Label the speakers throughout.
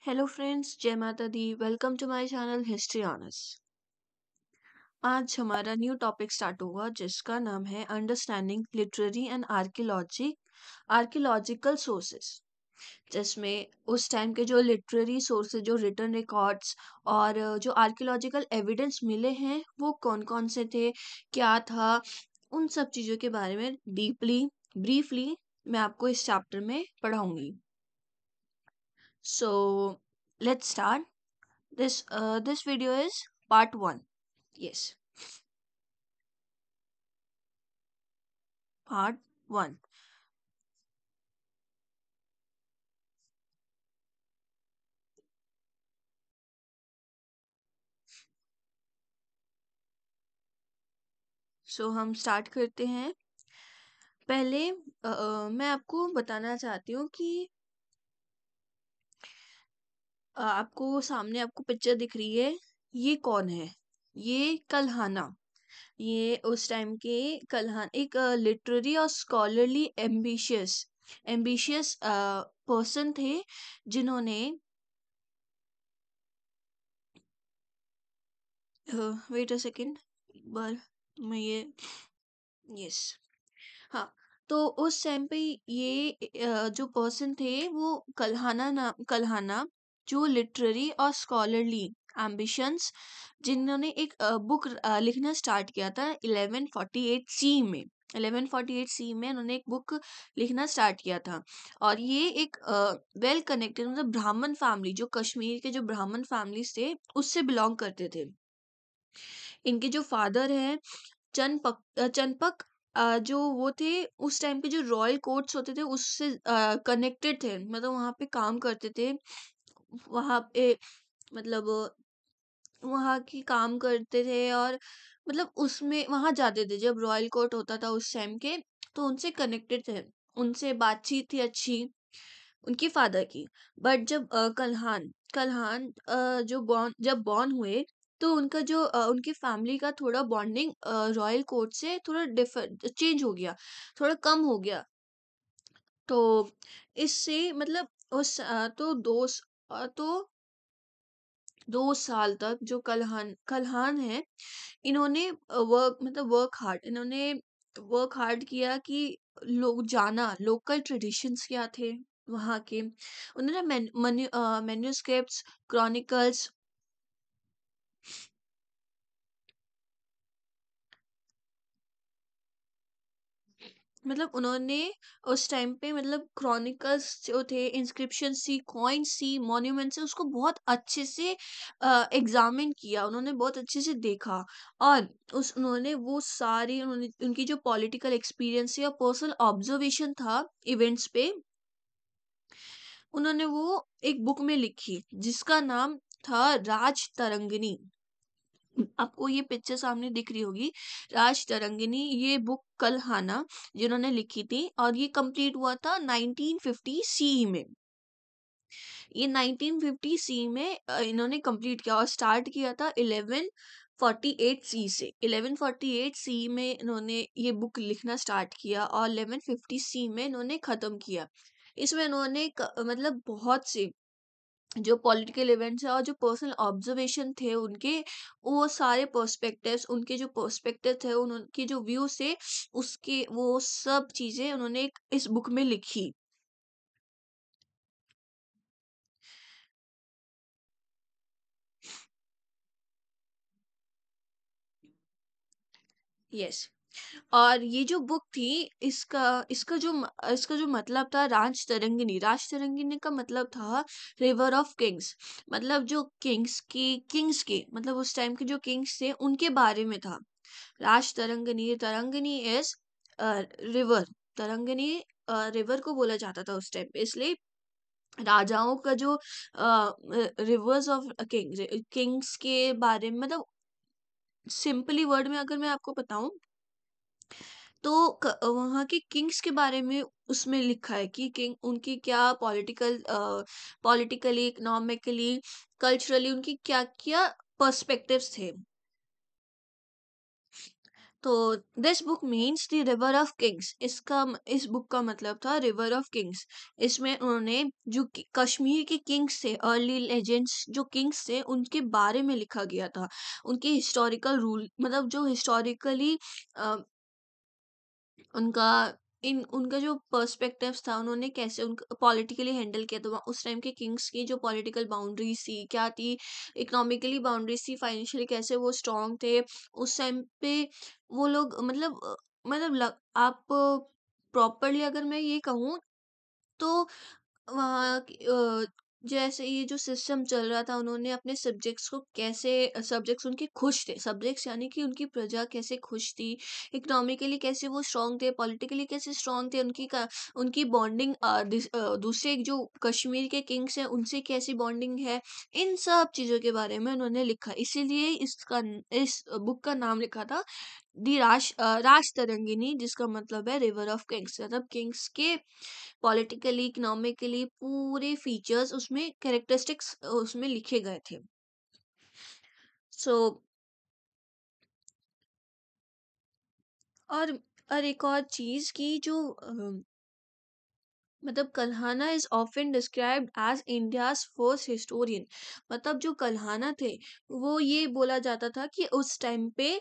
Speaker 1: Hello friends, जय माता दी। Welcome to my channel history honours. आज हमारा न्यू टॉपिक स्टार्ट हुआ जिसका नाम है understanding literary and archaeological sources, जिसमें उस टाइम के जो लिटरेरी सोर्सेज, जो रिटन रिकॉर्ड्स और जो आर्कियोलॉजिकल एविडेंस मिले हैं वो कौन कौन से थे, क्या था, उन सब चीज़ों के बारे में डीपली ब्रीफली मैं आपको इस चैप्टर में पढ़ाऊंगी। So let's start. This video is part 1. Yes, part 1. So हम स्टार्ट करते हैं। पहले मैं आपको बताना चाहती हूँ कि आपको सामने आपको पिक्चर दिख रही है, ये कौन है? ये कल्हाना। ये उस टाइम के कल्हान एक लिटरेरी और स्कॉलरली एम्बिशियस पर्सन थे, जिन्होंने वेट अ सेकेंड, एक बार मैं ये यस, हाँ। तो उस टाइम पे ये जो पर्सन थे वो कल्हाना, जो लिटरेरी और स्कॉलरली एम्बिशंस, जिन्होंने एक बुक लिखना स्टार्ट किया था 1148 सी में। 1148 सी में उन्होंने एक बुक लिखना स्टार्ट किया था। और ये एक वेल कनेक्टेड, मतलब ब्राह्मण फैमिली, जो कश्मीर के जो ब्राह्मण फैमिलीज थे उससे बिलोंग करते थे। इनके जो फादर हैं चंपक, जो वो थे उस टाइम के जो रॉयल कोर्ट्स होते थे उससे कनेक्टेड थे, मतलब वहां पे काम करते थे। वहां पे मतलब वहां की काम करते थे, और मतलब उसमें वहां जाते थे जब रॉयल कोर्ट होता था उस टाइम के, तो उनसे कनेक्टेड थे। उनसे बातचीत थी अच्छी उनकी फादर की। बट जब कल्हान कल्हान जब बॉर्न हुए, तो उनका जो उनकी फैमिली का थोड़ा बॉन्डिंग रॉयल कोर्ट से थोड़ा डिफर चेंज हो गया, थोड़ा कम हो गया। तो इससे मतलब तो 2 साल तक जो कल्हान है, इन्होंने वर्क हार्ड किया कि लोग जाना लोकल ट्रेडिशंस क्या थे वहाँ के। उन्होंने मैन्युस्क्रिप्ट्स, क्रॉनिकल्स, मतलब उन्होंने उस टाइम पे मतलब क्रॉनिकल्स जो थे, इंस्क्रिप्शन सी, कॉइन्स सी, मॉन्यूमेंट्स से उसको बहुत अच्छे से एग्जामिन किया, उन्होंने बहुत अच्छे से देखा। और उन्होंने उनकी जो पॉलिटिकल एक्सपीरियंस या पर्सनल ऑब्जर्वेशन था इवेंट्स पे, उन्होंने वो एक बुक में लिखी जिसका नाम था राज तरंगिणी। आपको ये पिक्चर सामने दिख रही होगी, राज तरंगिणी। ये बुक कल्हाना जिन्होंने लिखी थी, और ये कंप्लीट हुआ था 1950 सी में। ये 1950 सी में इन्होंने कंप्लीट किया, और स्टार्ट किया था 1148 सी से। 1148 सी में इन्होंने ये बुक लिखना स्टार्ट किया, और 1150 सी में इन्होंने खत्म किया। इसमें इन्होंने मतलब बहुत से जो पॉलिटिकल इवेंट्स है और जो पर्सनल ऑब्जर्वेशन थे उनके, वो सारे पर्सपेक्टिव्स, उनके जो पर्सपेक्टिव थे, उनके जो व्यूज थे, उसके वो सब चीजें उन्होंने इस बुक में लिखी। यस। और ये जो बुक थी, इसका इसका जो मतलब था, राज तरंगिनी का मतलब था रिवर ऑफ किंग्स। मतलब जो किंग्स के मतलब उस टाइम के जो किंग्स थे उनके बारे में था। Raj Tarangini is river. Tarangini river को बोला जाता था उस टाइम पे, इसलिए राजाओं का जो रिवर्स ऑफ किंग्स के बारे में, मतलब सिंपली वर्ड में अगर मैं आपको बताऊं, तो वहाँ के किंग्स के बारे में उसमें लिखा है कि किंग उनकी क्या पॉलिटिकली, इकोनॉमिकली, कल्चरली उनकी क्या क्या पर्सपेक्टिव्स थे। तो this book means the river of Kings, इस बुक का मतलब था रिवर ऑफ किंग्स। इसमें उन्होंने जो कश्मीर के किंग्स थे, अर्ली लेजेंड्स जो किंग्स थे, उनके बारे में लिखा गया था। उनके हिस्टोरिकल रूल, मतलब जो हिस्टोरिकली उनका उनका जो पर्सपेक्टिव्स था, उन्होंने कैसे उनका पॉलिटिकली हैंडल किया, तो उस टाइम के किंग्स की जो पॉलिटिकल बाउंड्रीज थी क्या थी, इकोनॉमिकली बाउंड्रीज थी, फाइनेंशियली कैसे वो स्ट्रांग थे उस टाइम पे। वो लोग आप प्रॉपरली अगर मैं ये कहूँ तो वहाँ जैसे ये जो सिस्टम चल रहा था, उन्होंने अपने सब्जेक्ट्स को कैसे, सब्जेक्ट्स उनके खुश थे, सब्जेक्ट्स यानी कि उनकी प्रजा कैसे खुश थी, इकोनॉमिकली कैसे वो स्ट्रांग थे, पॉलिटिकली कैसे स्ट्रांग थे, उनकी बॉन्डिंग दूसरे जो कश्मीर के किंग्स हैं उनसे कैसी बॉन्डिंग है, इन सब चीज़ों के बारे में उन्होंने लिखा। इसीलिए इस बुक का नाम लिखा था राज तरंगिनी, जिसका मतलब है रिवर ऑफ किंग्स, मतलब किंग्स के पॉलिटिकली, इकोनॉमिकली पूरे फीचर्स उसमें, कैरेक्टरिस्टिक्स उसमें लिखे गए थे। सो और एक और चीज की जो मतलब Kalhana is often described as India's first historian. मतलब जो कल्हाना थे, वो ये बोला जाता था कि उस टाइम पे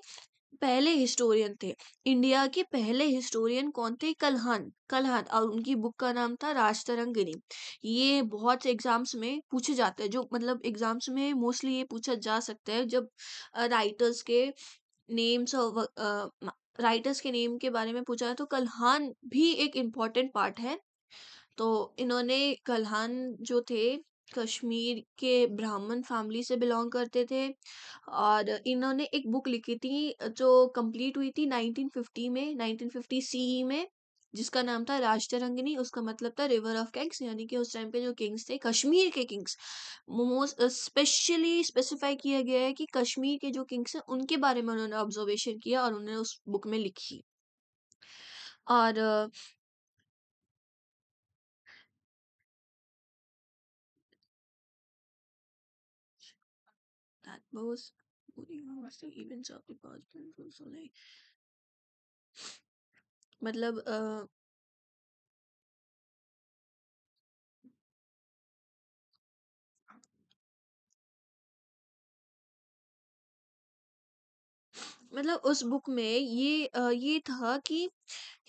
Speaker 1: पहले हिस्टोरियन थे। इंडिया के पहले हिस्टोरियन कौन थे? कल्हान। कल्हान, और उनकी बुक का नाम था राजतरंगिणी। ये बहुत से एग्जाम्स में पूछे जाते हैं, जो मतलब एग्जाम्स में मोस्टली ये पूछा जा सकता है जब राइटर्स के नेम्स और राइटर्स के नेम के बारे में पूछा है, तो कल्हान भी एक इम्पॉर्टेंट पार्ट है। तो इन्होंने, कल्हान जो थे, कश्मीर के ब्राह्मण फैमिली से बिलोंग करते थे, और इन्होंने एक बुक लिखी थी जो कंप्लीट हुई थी 1950 में, 1950 सीई में, जिसका नाम था राजतरंगिनी। उसका मतलब था रिवर ऑफ किंग्स, यानी कि उस टाइम पे जो किंग्स थे, कश्मीर के किंग्स, मोस्ट स्पेशली स्पेसिफाई किया गया है कि कश्मीर के जो किंग्स हैं उनके बारे में उन्होंने ऑब्जर्वेशन किया और उन्होंने उस बुक में लिखी। और that was the events of the past also like, मतलब उस बुक में ये था कि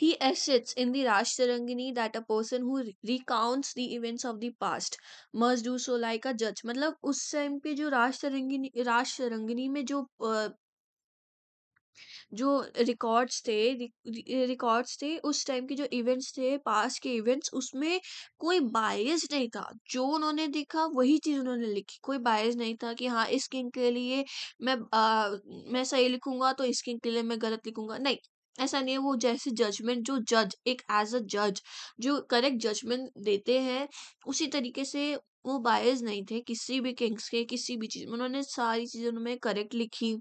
Speaker 1: he asserts in the Rashtarangini that a person who recounts the events of the past must do so like a judge। मतलब उस time पे जो राजतरंगिनी में जो रिकॉर्ड्स थे उस टाइम के, जो इवेंट्स थे, पास्ट के इवेंट्स, उसमें कोई बायस नहीं था। जो उन्होंने देखा वही चीज उन्होंने लिखी, कोई बायस नहीं था कि हाँ इस किंग के लिए मैं सही लिखूंगा तो इस किंग के लिए मैं गलत लिखूंगा, नहीं। ऐसा नहीं है। वो जैसे जजमेंट, जो जज एक एज अ जज जो करेक्ट जजमेंट देते हैं, उसी तरीके से वो बायस नहीं थे किसी भी किंग्स के, किसी भी चीज में उन्होंने सारी चीजें उन्होंने करेक्ट लिखी।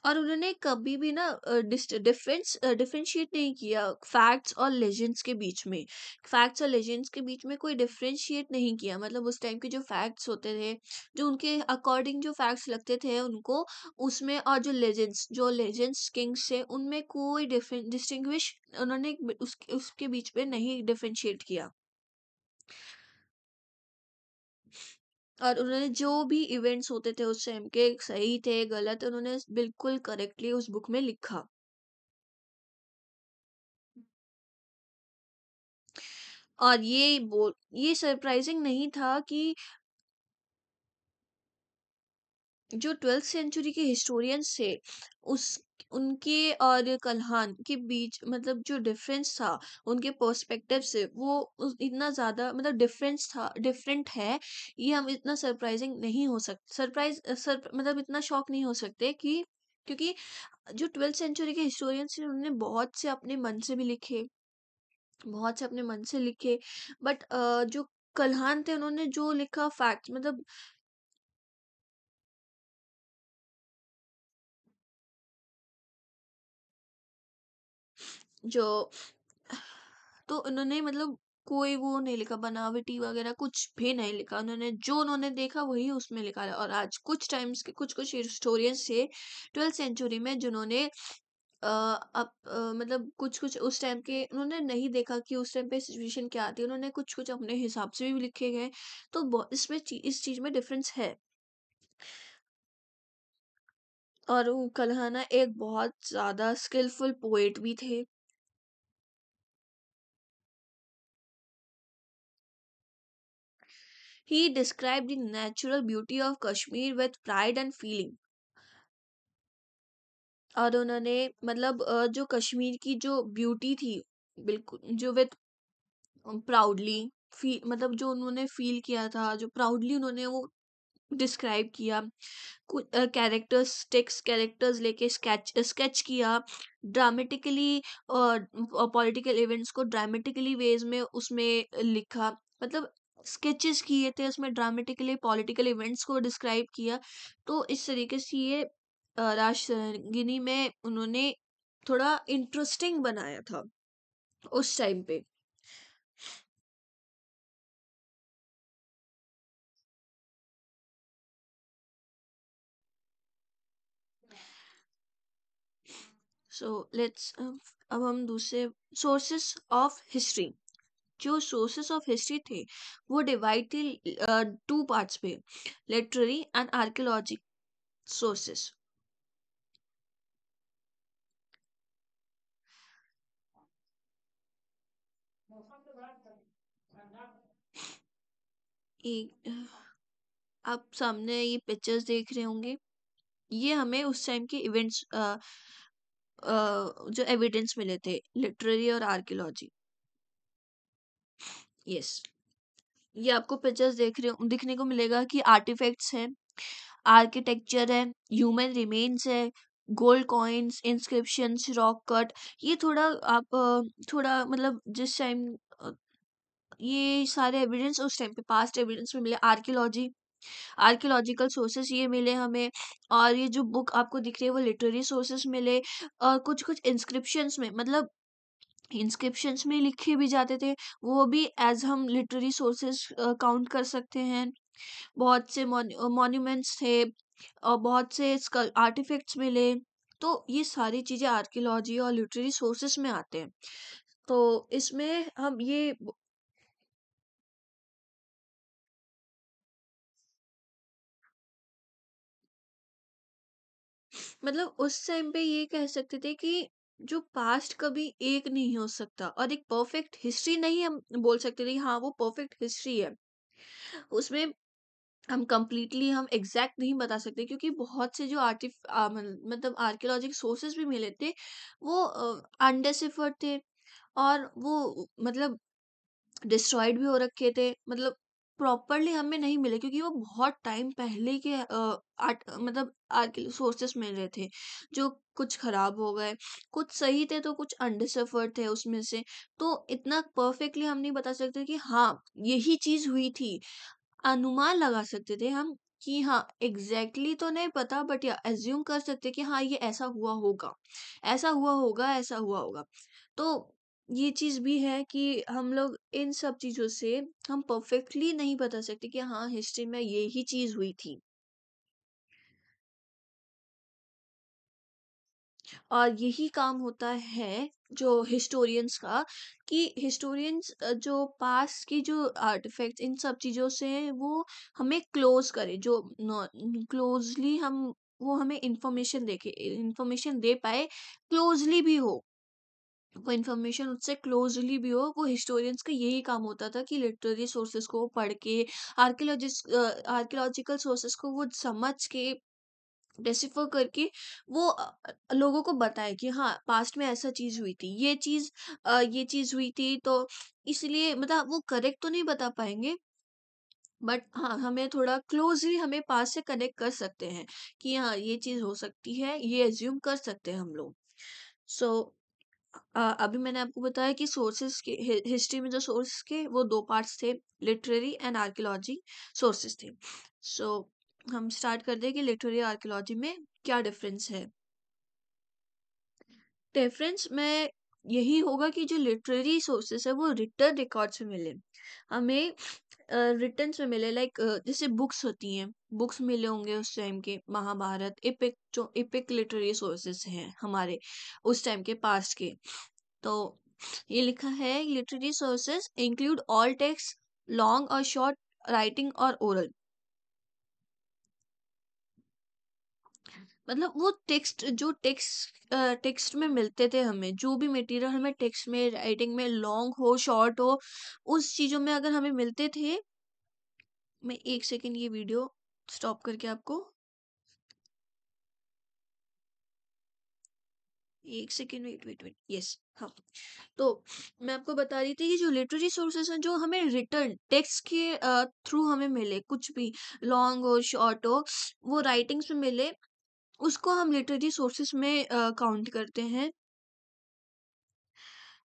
Speaker 1: और उन्होंने कभी भी ना डिफरेंशिएट नहीं किया फैक्ट्स और लेजेंड्स के बीच में। फैक्ट्स और लेजेंड्स के बीच में कोई डिफरेंशिएट नहीं किया। मतलब उस टाइम के जो फैक्ट्स होते थे, जो उनके अकॉर्डिंग जो फैक्ट्स लगते थे उनको, उसमें, और जो लेजेंड्स किंग्स थे उनमें कोई डिस्टिंग्विश उन्होंने उसके बीच में नहीं डिफरेंशिएट किया। और उन्होंने जो भी इवेंट्स होते थे उस टाइम के, सही थे गलत, उन्होंने बिल्कुल करेक्टली उस बुक में लिखा। और ये सरप्राइजिंग नहीं था कि जो 12th सेंचुरी के हिस्टोरियंस थे, उस उनके और कल्हान के बीच मतलब जो डिफरेंस था, उनके पर्सपेक्टिव से, वो इतना ज्यादा मतलब डिफरेंट है। ये हम इतना सरप्राइजिंग नहीं हो सकते, मतलब इतना शॉक नहीं हो सकते कि, क्योंकि जो 12th सेंचुरी के हिस्टोरियंस थे उन्होंने बहुत से अपने मन से लिखे। बट जो कल्हान थे उन्होंने जो लिखा फैक्ट, मतलब जो तो उन्होंने मतलब कोई वो नहीं लिखा, बनावटी वगैरह कुछ भी नहीं लिखा। उन्होंने जो उन्होंने देखा वही उसमें लिखा है। और आज कुछ टाइम्स के कुछ कुछ हिस्टोरियंस थे 12th सेंचुरी में, जिन्होंने मतलब कुछ कुछ उस टाइम के उन्होंने नहीं देखा कि उस टाइम पे सिचुएशन क्या थी, उन्होंने कुछ कुछ अपने हिसाब से भी लिखे गए। तो इसमें इस चीज में डिफरेंस है। और वो कल्हाना एक बहुत ज्यादा स्किलफुल पोएट भी थे। He describe the natural beauty of Kashmir with pride and feeling. और उन्होंने मतलब जो कश्मीर की जो ब्यूटी थी, बिल्कुल जो विथ प्राउडली मतलब जो उन्होंने फील किया था, जो प्राउडली उन्होंने वो डिस्क्राइब किया। कुछ कैरेक्टर्स टेक्स्ट कैरेक्टर्स लेके स्केच स्केच किया ड्रामेटिकली, पॉलिटिकल इवेंट्स को ड्रामेटिकली वेज में उसमें लिखा। मतलब स्केचेस किए थे उसमें, ड्रामेटिकली पॉलिटिकल इवेंट्स को डिस्क्राइब किया। तो इस तरीके से ये राजरंगिनी में उन्होंने थोड़ा इंटरेस्टिंग बनाया था उस टाइम पे। सो लेट्स अब हम दूसरे सोर्सेस ऑफ हिस्ट्री। जो सोर्सेस ऑफ हिस्ट्री थे वो डिवाइड थी टू पार्ट्स पे, लिटरेरी एंड आर्कियोलॉजी सोर्सेस। एक आप सामने ये पिक्चर्स देख रहे होंगे, ये हमें उस टाइम के इवेंट्स जो एविडेंस मिले थे, लिटरेरी और आर्कियोलॉजी। यस, ये आपको पिक्चर्स दिखने को मिलेगा कि आर्टिफैक्ट्स हैं, आर्किटेक्चर है, ह्यूमन रिमेन्स है, gold coins, inscriptions, rock cut. ये थोड़ा आप थोड़ा मतलब जिस टाइम ये सारे एविडेंस उस टाइम पे पास्ट एविडेंस में मिले। आर्कियोलॉजी, आर्कियोलॉजिकल सोर्सेस ये मिले हमें। और ये जो बुक आपको दिख रही है वो लिटरेरी सोर्सेस मिले। और कुछ कुछ इंस्क्रिप्शंस में, मतलब इंस्क्रिप्शंस में लिखे भी जाते थे, वो भी एज हम लिटरेरी सोर्सेस काउंट कर सकते हैं। बहुत से मॉन्यूमेंट्स थे और बहुत से आर्टिफैक्ट्स मिले। तो ये सारी चीजें आर्कियोलॉजी और लिटरेरी सोर्सेस में आते हैं। तो इसमें हम ये मतलब उस टाइम पे ये कह सकते थे कि जो पास्ट कभी एक नहीं हो सकता, और एक परफेक्ट हिस्ट्री नहीं हम बोल सकते थे कि हाँ वो परफेक्ट हिस्ट्री है। उसमें हम कंप्लीटली हम एग्जैक्ट नहीं बता सकते, क्योंकि बहुत से जो मतलब आर्कियोलॉजिकल सोर्सेज भी मिले थे वो अनडेसिफर्ड थे। और वो मतलब डिस्ट्रॉयड भी हो रखे थे, मतलब प्रॉपरली हमें नहीं मिले, क्योंकि वो बहुत टाइम पहले के मतलब सोर्सेस मिल रहे थे, जो कुछ खराब हो गए, कुछ सही थे तो कुछ अनडिसफर्ड थे उसमें से। तो इतना परफेक्टली हम नहीं बता सकते कि हाँ यही चीज हुई थी। अनुमान लगा सकते थे हम कि हाँ एग्जैक्टली तो नहीं पता, बट या एज्यूम कर सकते कि हाँ ये ऐसा हुआ होगा, ऐसा हुआ होगा, ऐसा हुआ होगा। तो ये चीज भी है कि हम लोग इन सब चीजों से हम परफेक्टली नहीं बता सकते कि हाँ हिस्ट्री में ये ही चीज हुई थी। और यही काम होता है जो हिस्टोरियंस का, कि हिस्टोरियंस जो पास्ट की जो आर्टिफैक्ट्स इन सब चीजों से वो हमें क्लोज करे, जो क्लोजली हम वो हमें इंफॉर्मेशन दे पाए, क्लोजली भी हो, वो इंफॉर्मेशन उससे क्लोजली भी हो। वो हिस्टोरियंस का यही काम होता था कि लिटरेरी सोर्सेस को पढ़ के, आर्कियोलॉजिकल सोर्सेस को वो समझ के, डेसिफर करके वो लोगों को बताए कि हाँ पास्ट में ऐसा चीज हुई थी, ये चीज हुई थी। तो इसलिए मतलब वो करेक्ट तो नहीं बता पाएंगे, बट हाँ हमें थोड़ा क्लोजली हमें पास्ट से कनेक्ट कर सकते हैं कि हाँ ये चीज हो सकती है, ये एज्यूम कर सकते हैं हम लोग। सो अभी मैंने आपको बताया कि सोर्सेस के हिस्ट्री में जो सोर्स के वो दो पार्ट्स थे, लिटरेरी एंड आर्कियोलॉजी सोर्सेस थे। सो हम स्टार्ट करते हैं कि लिटरेरी आर्कियोलॉजी में क्या डिफरेंस है। डिफरेंस मैं यही होगा कि जो लिटरेरी सोर्सेस है वो रिटर्न रिकॉर्ड्स में मिले हमें, रिटर्न में मिले, लाइक जैसे बुक्स होती हैं, बुक्स मिले होंगे उस टाइम के, महाभारत, इपिक, जो इपिक लिटरेरी सोर्सेस हैं हमारे उस टाइम के पास्ट के। तो ये लिखा है literary sources include all text, long और शॉर्ट, राइटिंग और ओरल। मतलब वो टेक्स्ट, जो टेक्स्ट में मिलते थे हमें, जो भी मटेरियल हमें टेक्स्ट में, राइटिंग में, लॉन्ग हो शॉर्ट हो, उस चीजों में अगर हमें मिलते थे। मैं एक सेकेंड ये वीडियो स्टॉप करके आपको, एक second, wait wait wait, yes, हाँ। तो मैं आपको बता रही थी कि जो लिटरेरी सोर्सेस हैं, जो हमें रिटर्न टेक्स्ट के थ्रू हमें मिले, कुछ भी लॉन्ग हो शॉर्ट हो, वो राइटिंग्स में मिले, उसको हम लिटरेरी सोर्सेस में काउंट करते हैं।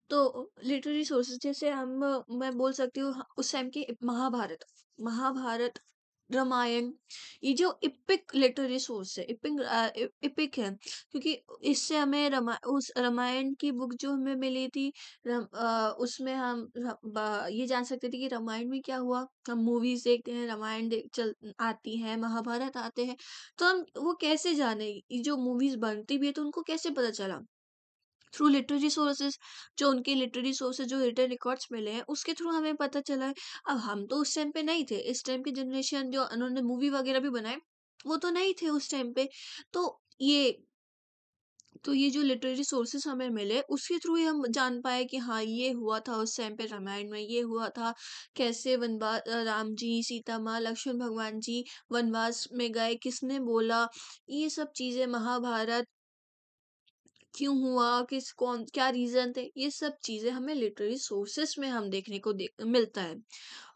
Speaker 1: तो लिटरेरी सोर्सेस जैसे हम, मैं बोल सकती हूँ उस टाइम की महाभारत, महाभारत, रामायण, ये जो इपिक लिटरेरी सोर्स है, इपिक है, क्योंकि इससे हमें उस रामायण की बुक जो हमें मिली थी, उसमें हम ये जान सकते थे कि रामायण में क्या हुआ। हम मूवीज देखते हैं, रामायण चल आती है, महाभारत आते हैं, तो हम वो कैसे जाने, ये जो मूवीज बनती भी है तो उनको कैसे पता चला, थ्रू लिटरेरी सोर्सेज, जो उनके लिटरेरी सोर्सेज, जो रिटर्न रिकॉर्ड्स मिले हैं उसके थ्रू हमें पता चला है। अब हम तो उस टाइम पे नहीं थे, इस टाइम की जनरेशन जो उन्होंने मूवी वगैरह भी बनाए, वो तो नहीं थे उस टाइम पे। तो ये तो ये जो लिटरेरी सोर्सेस हमें मिले उसके थ्रू ही हम जान पाए कि हाँ ये हुआ था उस टाइम पे, रामायण में ये हुआ था, कैसे वनवास, राम जी, सीता माँ, लक्ष्मण भगवान जी वनवास में गए, किसने बोला, ये सब चीजें, महाभारत क्यों हुआ, किस कौन क्या रीजन थे, ये सब चीजें हमें लिटरेरी सोर्सेस में हम देखने को मिलता है।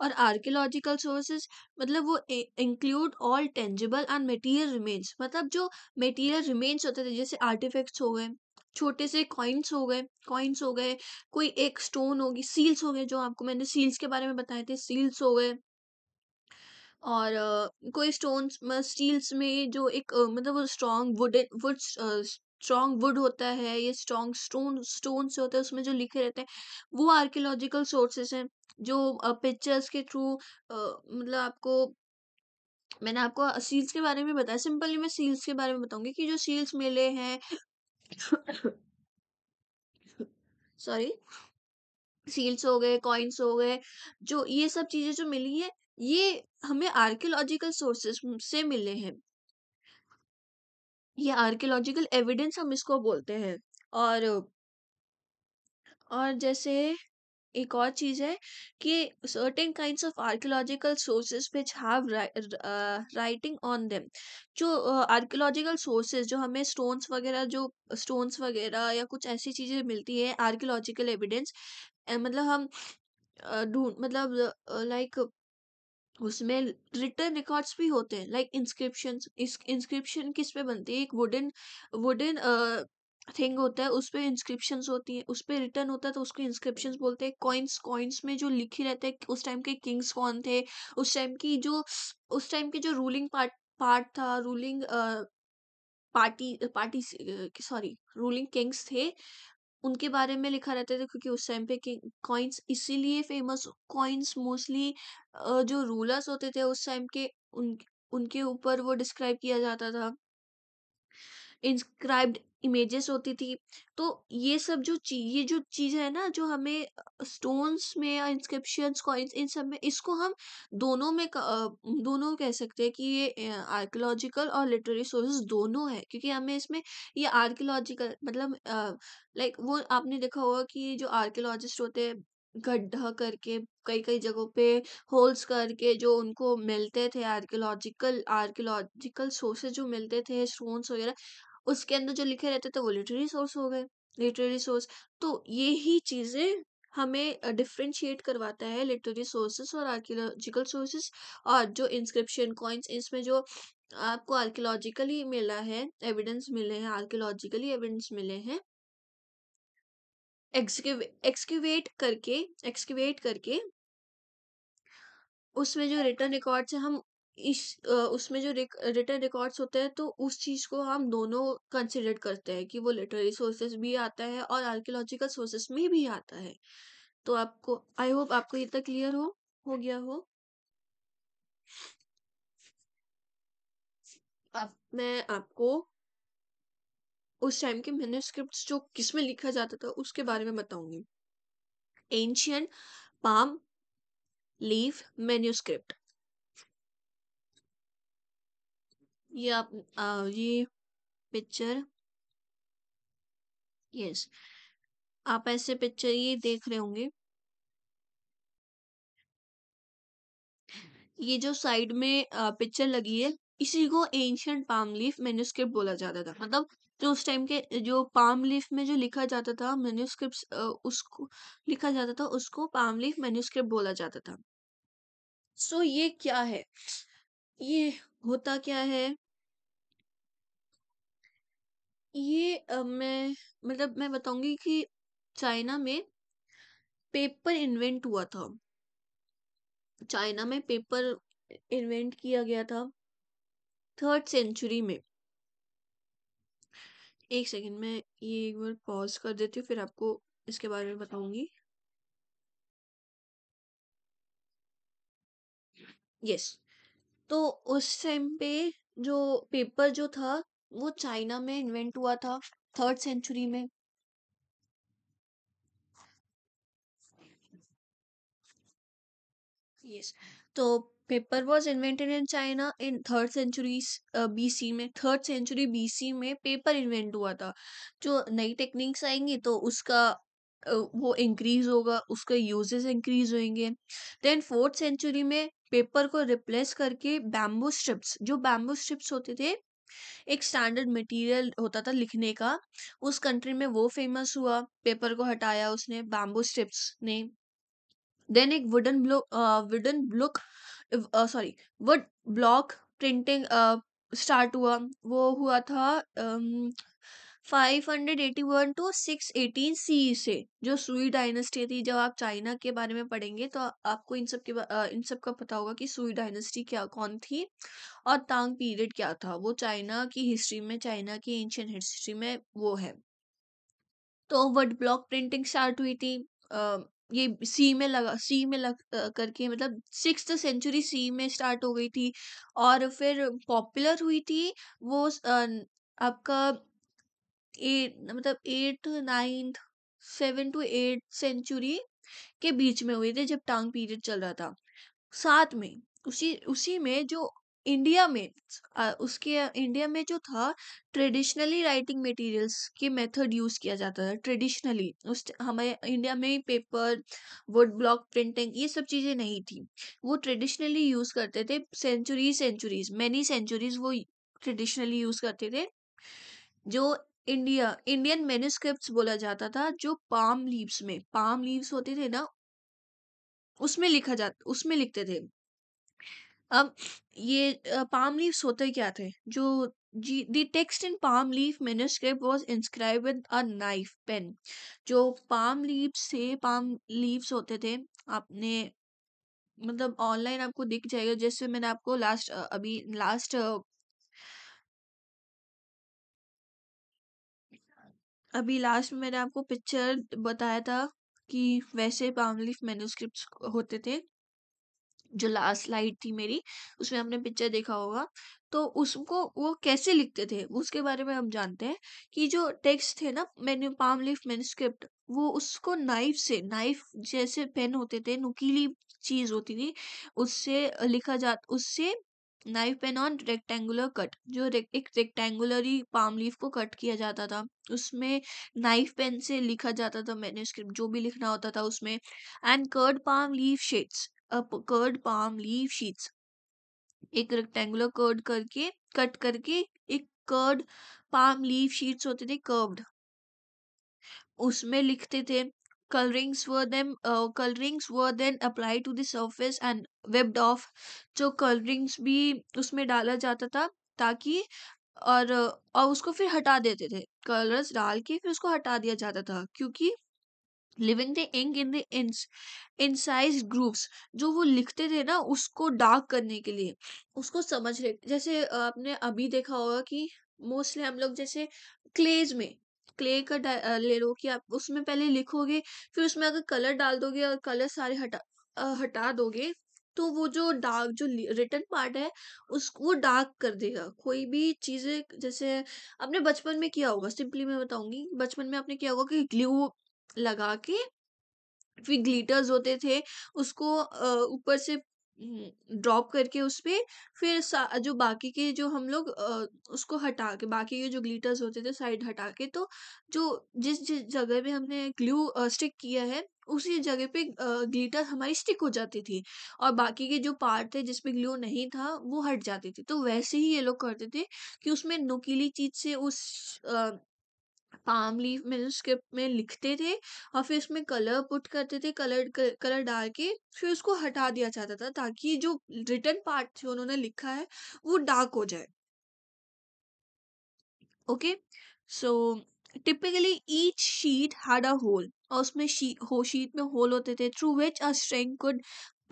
Speaker 1: और आर्कियोलॉजिकल सोर्सेस मतलब वो include all tangible and material remains, मतलब जो मटेरियल रिमेन्स होते थे, जैसे आर्टिफैक्ट्स हो गए, छोटे से कॉइन्स हो गए, कोई एक स्टोन होगी, सील्स हो गए, जो आपको मैंने सील्स के बारे में बताए थे, सील्स हो गए, और कोई स्टोन्स स्टील्स में जो एक मतलब वो स्ट्रॉन्ग वुड स्ट्रॉन्ग वुड होता है, ये स्ट्रॉन्ग स्टोन से होता है, उसमें जो लिखे रहते हैं, वो आर्कियोलॉजिकल सोर्सेस हैं, जो पिक्चर्स के थ्रू, मतलब आपको, मैंने आपको सील्स के बारे में बताया, सिंपली मैं सील्स के बारे में बताऊंगी कि जो सील्स मिले हैं, सॉरी, सील्स हो गए, कॉइन्स हो गए, जो ये सब चीजें जो मिली है, ये हमें आर्कियोलॉजिकल सोर्सेस से मिले हैं। ये आर्कियोलॉजिकल एविडेंस हम इसको बोलते हैं। और जैसे एक और चीज है कि certain kinds of archaeological sources which have writing on them, जो आर्कियोलॉजिकल सोर्सेज जो हमें स्टोन्स वगैरह, जो स्टोन्स वगैरह या कुछ ऐसी चीजें मिलती है आर्कियोलॉजिकल एविडेंस, मतलब हम ढूंढ मतलब लाइक उसमें रिटर्न रिकॉर्ड्स भी होते हैं, लाइक इंस्क्रिप्शन। इस इंस्क्रिप्शन किस पे बनती है, एक वुडन वुडन थिंग होता है, उस पे इंस्क्रिप्शंस होती है, उस पे रिटर्न होता है, तो उसको इंस्क्रिप्शंस बोलते हैं। कॉइन्स में जो लिखे रहते हैं उस टाइम के किंग्स कौन थे, उस टाइम की जो उस टाइम के जो रूलिंग पार्ट था, ruling party party sorry, ruling Kings थे, उनके बारे में लिखा रहता था, क्योंकि उस टाइम पे कॉइन्स इसीलिए फेमस, कॉइन्स मोस्टली जो रूलर्स होते थे उस टाइम के, उनके ऊपर वो डिस्क्राइब किया जाता था, इंस्क्राइब्ड इमेजेस होती थी। तो ये सब जो चीज, ये जो चीज है ना, जो हमें स्टोन्स में या इंस्क्रिप्शंस कॉइन्स, इन सब में, इसको हम दोनों में दोनों कह सकते हैं कि ये आर्कियोलॉजिकल और लिटरेरी सोर्सेस दोनों है, क्योंकि हमें इसमें ये आर्कियोलॉजिकल मतलब लाइक वो आपने देखा होगा कि ये जो आर्कियोलॉजिस्ट होते हैं, गड्ढा करके कई कई जगहों पे होल्स करके जो उनको मिलते थे, आर्कियोलॉजिकल आर्कियोलॉजिकल सोर्सेज जो मिलते थे, स्टोन्स वगैरह, उसके अंदर जो लिखे रहते थे वो लिटरेरी सोर्स हो गए, लिटरेरी सोर्स। तो ये ही चीजें हमें डिफरेंशिएट करवाता है लिटरेरी सोर्सेस और आर्कियोलॉजिकल सोर्सेस। और जो इंस्क्रिप्शन कॉइन्स, इसमें जो आपको आर्कियोलॉजिकली मिला है, एविडेंस मिले हैं, आर्कियोलॉजिकली एविडेंस मिले हैं, एक्सक्यूवेट करके उसमें जो रिटर्न रिकॉर्ड्स है, हम उसमें जो रिटन रिकॉर्ड्स होते हैं, तो उस चीज को हम दोनों कंसिडर करते हैं कि वो लिटरेरी सोर्सेस भी आता है और आर्कियोलॉजिकल सोर्सेस में भी आता है। तो आपको, आई होप आपको इतना क्लियर हो गया हो। अब मैं आपको उस टाइम के मैन्युस्क्रिप्ट्स जो किसमें लिखा जाता था उसके बारे में बताऊंगी। Ancient palm leaf manuscript. ये आप ये पिक्चर, यस, आप ऐसे पिक्चर ये देख रहे होंगे। ये जो साइड में पिक्चर लगी है, इसी को एंशियंट पाम लीफ मैन्युस्क्रिप्ट बोला जाता था। मतलब जो उस टाइम के जो पाम लीफ में जो लिखा जाता था मैन्युस्क्रिप्ट, उसको लिखा जाता था, उसको पाम लीफ मैन्युस्क्रिप्ट बोला जाता था। सो ये क्या है, ये होता क्या है, ये मैं मतलब मैं बताऊंगी कि चाइना में पेपर इन्वेंट हुआ था। चाइना में पेपर इन्वेंट किया गया था 3rd सेंचुरी में। एक सेकंड में ये एक बार पॉज कर देती हूँ, फिर आपको इसके बारे में बताऊंगी। यस, तो उस टाइम पे जो पेपर जो था वो चाइना में इन्वेंट हुआ था 3rd सेंचुरी में। यस, तो paper was invented in China in 3rd century BC में। 3rd सेंचुरी बीसी में पेपर इन्वेंट हुआ था। जो नई टेक्निक्स आएंगी तो उसका वो इंक्रीज होगा, उसका यूजेस इंक्रीज होंगे। देन 4th सेंचुरी में पेपर को रिप्लेस करके बैम्बू स्ट्रिप्स, जो बैम्बू स्ट्रिप्स होते थे, एक स्टैंडर्ड मटेरियल होता था लिखने का, उस कंट्री में वो फेमस हुआ। पेपर को हटाया उसने बैम्बू स्ट्रिप्स ने। देन एक wooden block sorry would block printing start हुआ। वो हुआ था 581 to 618 सी से। जो सुई डायनेस्टी थी, जब आप चाइना के बारे में पढ़ेंगे तो आपको इन सब का पता होगा कि सुई डायनेस्टी क्या कौन थी और तांग पीरियड क्या था। वो चाइना की हिस्ट्री में, चाइना की एंशियंट हिस्ट्री में वो है। तो वर्ड ब्लॉक प्रिंटिंग स्टार्ट हुई थी। ये सी में करके, मतलब 6th सेंचुरी सी में स्टार्ट हो गई थी। और फिर पॉपुलर हुई थी वो आपका मतलब 7 to 8 सेंचुरी के बीच में हुए थे, जब टांग पीरियड चल रहा था। साथ में उसी उसी में जो इंडिया में उसके इंडिया में जो था, ट्रेडिशनली राइटिंग मटेरियल्स के मेथड यूज किया जाता था। ट्रेडिशनली हमारे इंडिया में पेपर, वुड ब्लॉक प्रिंटिंग, ये सब चीजें नहीं थी। वो ट्रेडिशनली यूज करते थे। सेंचुरीज मैनी सेंचुरीज वो ट्रेडिशनली यूज करते थे। जो इंडियन मैन्युस्क्रिप्ट्स बोला जाता था, जो पाम लीव्स होते थे ना, उसमें लिखते थे। अब ये पाम लीव्स होते क्या थे, जो जी the text in palm leaf manuscript was inscribed with a knife pen. जो पाम लीव्स होते थे, आपने मतलब ऑनलाइन आपको दिख जाएगा। जैसे मैंने आपको लास्ट में मैंने आपको पिक्चर बताया था कि वैसे पाम लीफ मैन्युस्क्रिप्ट्स होते थे। जो लास्ट स्लाइड थी मेरी, उसमें आपने पिक्चर देखा होगा। तो उसको वो कैसे लिखते थे उसके बारे में हम जानते हैं। कि जो टेक्स्ट थे ना, मैन्यू पाम लीफ मैन्युस्क्रिप्ट, वो उसको नाइफ जैसे पेन होते थे, नुकीली चीज होती थी, उससे knife pain on rectangular cut, एक रेक्टेंगुलरी पाम लीफ को कट किया जाता था। उसमें नाइफ पेन से लिखा जाता था मैन्युस्क्रिप्ट, जो भी लिखना होता था उसमें। And curved palm leaf sheets, एक रेक्टेंगुलर कट करके एक कर्ड पाम लीफ शीट्स होते थे, कर्व्ड, उसमें लिखते थे। Colourings were then apply to the surface and wiped off. जो कलरिंग्स भी उसमें डाला जाता था, ताकि और उसको फिर हटा देते थे। कलर्स डाल के फिर उसको हटा दिया जाता था, क्योंकि leaving the ink in the incised grooves. जो वो लिखते थे ना उसको डार्क करने के लिए, उसको समझ रहे, जैसे आपने अभी देखा होगा कि मोस्टली हम लोग जैसे क्लेज में, क्ले का ले लो कि आप उसमें पहले लिखोगे, फिर उसमें अगर कलर डाल दोगे और कलर सारे हटा दोगे, तो वो जो डार्क जो रिटर्न पार्ट है उस वो डार्क कर देगा। कोई भी चीजें जैसे आपने बचपन में किया होगा, सिंपली मैं बताऊंगी, बचपन में आपने किया होगा कि ग्लू लगा के फिर ग्लिटर्स होते थे, उसको ऊपर से ड्रॉप करके उस पे, फिर जो बाकी के जो हम लोग उसको हटा के बाकी के जो ग्लिटर्स होते थे साइड हटा के, तो जो जिस जिस जगह पे हमने ग्लू स्टिक किया है उसी जगह पे ग्लिटर हमारी स्टिक हो जाती थी, और बाकी के जो पार्ट थे जिसमें ग्लू नहीं था वो हट जाती थी। तो वैसे ही ये लोग करते थे कि उसमें नुकीली चीज से उस पाम लीफ मैन्युस्क्रिप्ट में लिखते थे, और फिर उसमें कलर पुट करते थे, कलर डाल के फिर उसको हटा दिया जाता था, ताकि जो रिटर्न पार्ट जो उन्होंने लिखा है वो डार्क हो जाए। Okay, so typically each sheet had a hole, और उसमें शीट में होल होते थे through which a string could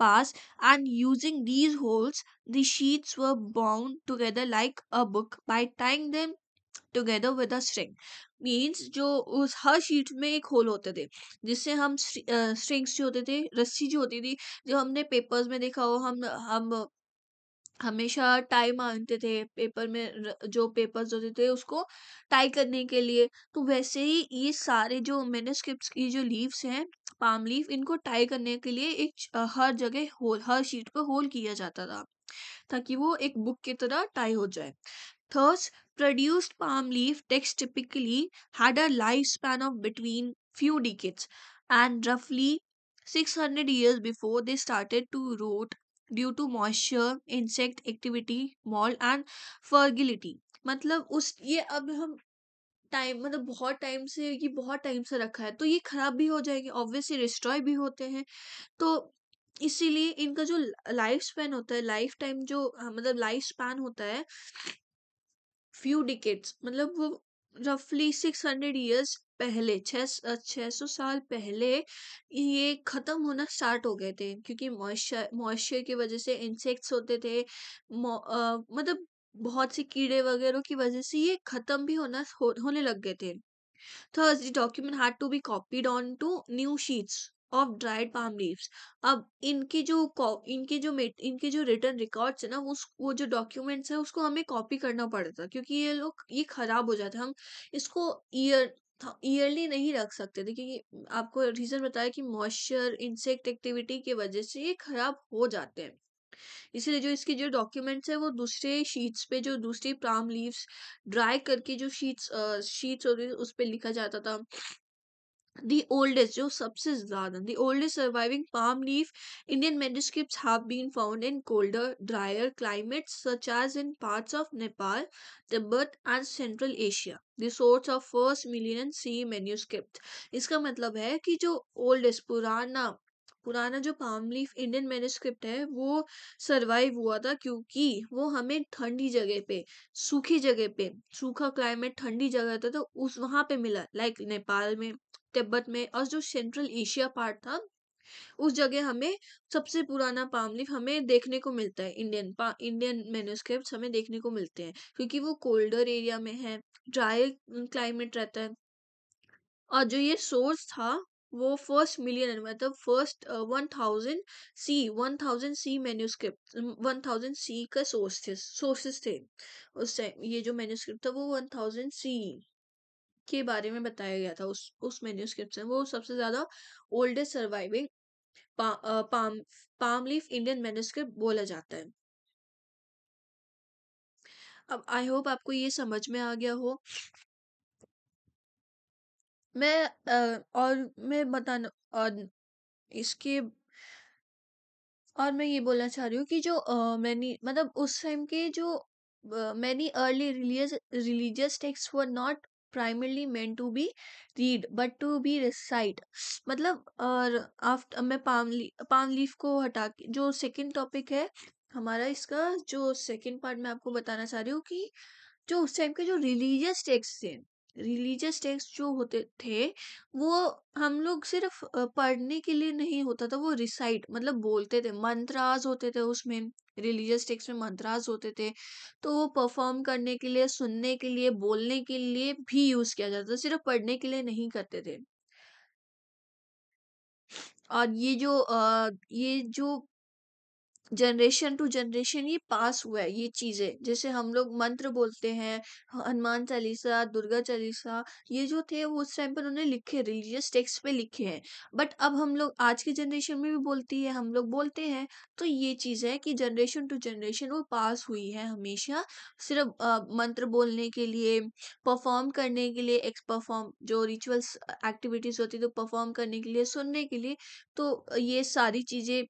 Speaker 1: pass, and using these holes the sheets were bound together like a book by tying them together with a string. Means जो उस हर sheet में एक whole होते थे, जिससे हम स्ट्रिंग्स जो होते थे, रस्सी जो होती थी, जो हमने पेपर्स में देखा हो, हम हमेशा टाई मांगते थे पेपर में, जो पेपर्स होते थे उसको टाई करने के लिए। तो वैसे ही ये सारे जो मैन्युस्क्रिप्ट्स की जो लीव्स हैं, पाम लीफ, इनको टाई करने के लिए एक हर जगह होल, हर शीट पे होल किया जाता था, ताकि वो एक बुक की तरह टाई हो जाए। Thus, produced palm leaf text typically had a lifespan of between few decades, and roughly 600 years before they started to rot due to moisture, insect activity, mold and fragility। मतलब उस ये अब हम time, मतलब बहुत time से, ये बहुत टाइम से रखा है तो ये खराब भी हो जाएंगे, ऑब्वियसली डिस्ट्रॉय भी होते हैं। तो इसीलिए इनका जो लाइफ स्पैन होता है, लाइफ टाइम जो मतलब लाइफ स्पैन होता है फ्यू डिकेट्स, मतलब वो रफली 600 ईयर्स पहले, 600 साल पहले ये खत्म होना स्टार्ट हो गए थे, क्योंकि मॉइस्चर मॉइस्चर की वजह से इंसेक्ट्स होते थे, मतलब बहुत से कीड़े वगैरह की वजह से ये खत्म भी होने लग गए थे। Thus, the document had to be copied onto new sheets of dried palm leaves। अब इनके जो रिटर्न रिकॉर्ड्स है ना, वो जो डॉक्यूमेंट्स है उसको हमें कॉपी करना पड़ता, क्योंकि ये खराब हो जाता। हम इसको ईयरली नहीं रख सकते थे, क्योंकि आपको रीजन बताया कि मॉइस्चर, इंसेक्ट एक्टिविटी की वजह से ये खराब हो जाते हैं। इसीलिए जो इसकी जो डॉक्यूमेंट्स है वो दूसरे शीट्स पे, जो दूसरी पाम लीव्स ड्राई करके जो शीट्स होती थी उस पे लिखा जाता था। The oldest, जो सबसे ज्यादा, the oldest surviving palm leaf Indian manuscripts have been found in colder, drier climates such as in parts of Nepal, Tibet and Central Asia। The source of first millennium C manuscript। इसका मतलब है कि जो oldest, पुराना पुराना जो palm leaf Indian manuscript है वो सरवाइव हुआ था, क्योंकि वो हमें ठंडी जगह पे, सूखी जगह पे, सूखा क्लाइमेट, ठंडी जगह था तो उस वहां पे मिला, लाइक नेपाल में, तिब्बत में, और जो सेंट्रल एशिया पार्ट था उस जगह हमें सबसे पुराना पाम लीफ हमें देखने को मिलता है। इंडियन मैन्युस्क्रिप्ट्स हमें देखने को मिलते हैं, क्योंकि वो कोल्डर एरिया में है, ड्राई क्लाइमेट रहता है। और जो ये सोर्स था वो फर्स्ट मिलियन, मतलब फर्स्ट 1000 सी मैन्युस्क्रिप्ट, 1000 सी का सोर्सेस थे उस टाइम। ये जो मैन्युस्क्रिप्ट था वो 1000 सी के बारे में बताया गया था उस मैन्युस्क्रिप्ट से। वो सबसे ज्यादा oldest surviving palm palm leaf Indian manuscript बोला जाता है। अब आई होप आपको ये समझ में आ गया हो। और मैं बताना, और इसके और मैं ये बोलना चाह रही हूँ कि जो मैनी मतलब उस टाइम के जो many early religious text were not primarily meant to be read but to be recite। मतलब और आफ्टर मैं पाम लीफ को हटा के जो सेकंड टॉपिक है हमारा, इसका जो सेकंड पार्ट मैं आपको बताना चाह रही हूँ कि जो उस टाइम के जो रिलीजियस टेक्स्ट थे, रिलीजियस टेक्स्ट जो होते थे वो हम लोग सिर्फ पढ़ने के लिए नहीं होता था, वो रिसाइट मतलब बोलते थे, मंत्रास होते थे उसमें। रिलीजियस टेक्स्ट में मंत्रास होते थे, तो वो परफॉर्म करने के लिए, सुनने के लिए, बोलने के लिए भी यूज किया जाता था, सिर्फ पढ़ने के लिए नहीं करते थे। और ये जो जनरेशन टू जनरेशन ये पास हुआ है ये चीजें, जैसे हम लोग मंत्र बोलते हैं, हनुमान चालीसा, दुर्गा चालीसा, ये जो थे वो उस टाइम पर उन्होंने लिखे, रिलीजियस टेक्स्ट पे लिखे हैं। बट अब हम लोग आज की जनरेशन में भी बोलती है, हम लोग बोलते हैं। तो ये चीज है कि जनरेशन टू जनरेशन वो पास हुई है हमेशा, सिर्फ मंत्र बोलने के लिए, परफॉर्म करने के लिए, एक्स परफॉर्म जो रिचुअल्स एक्टिविटीज होती है तो परफॉर्म करने के लिए, सुनने के लिए। तो ये सारी चीजें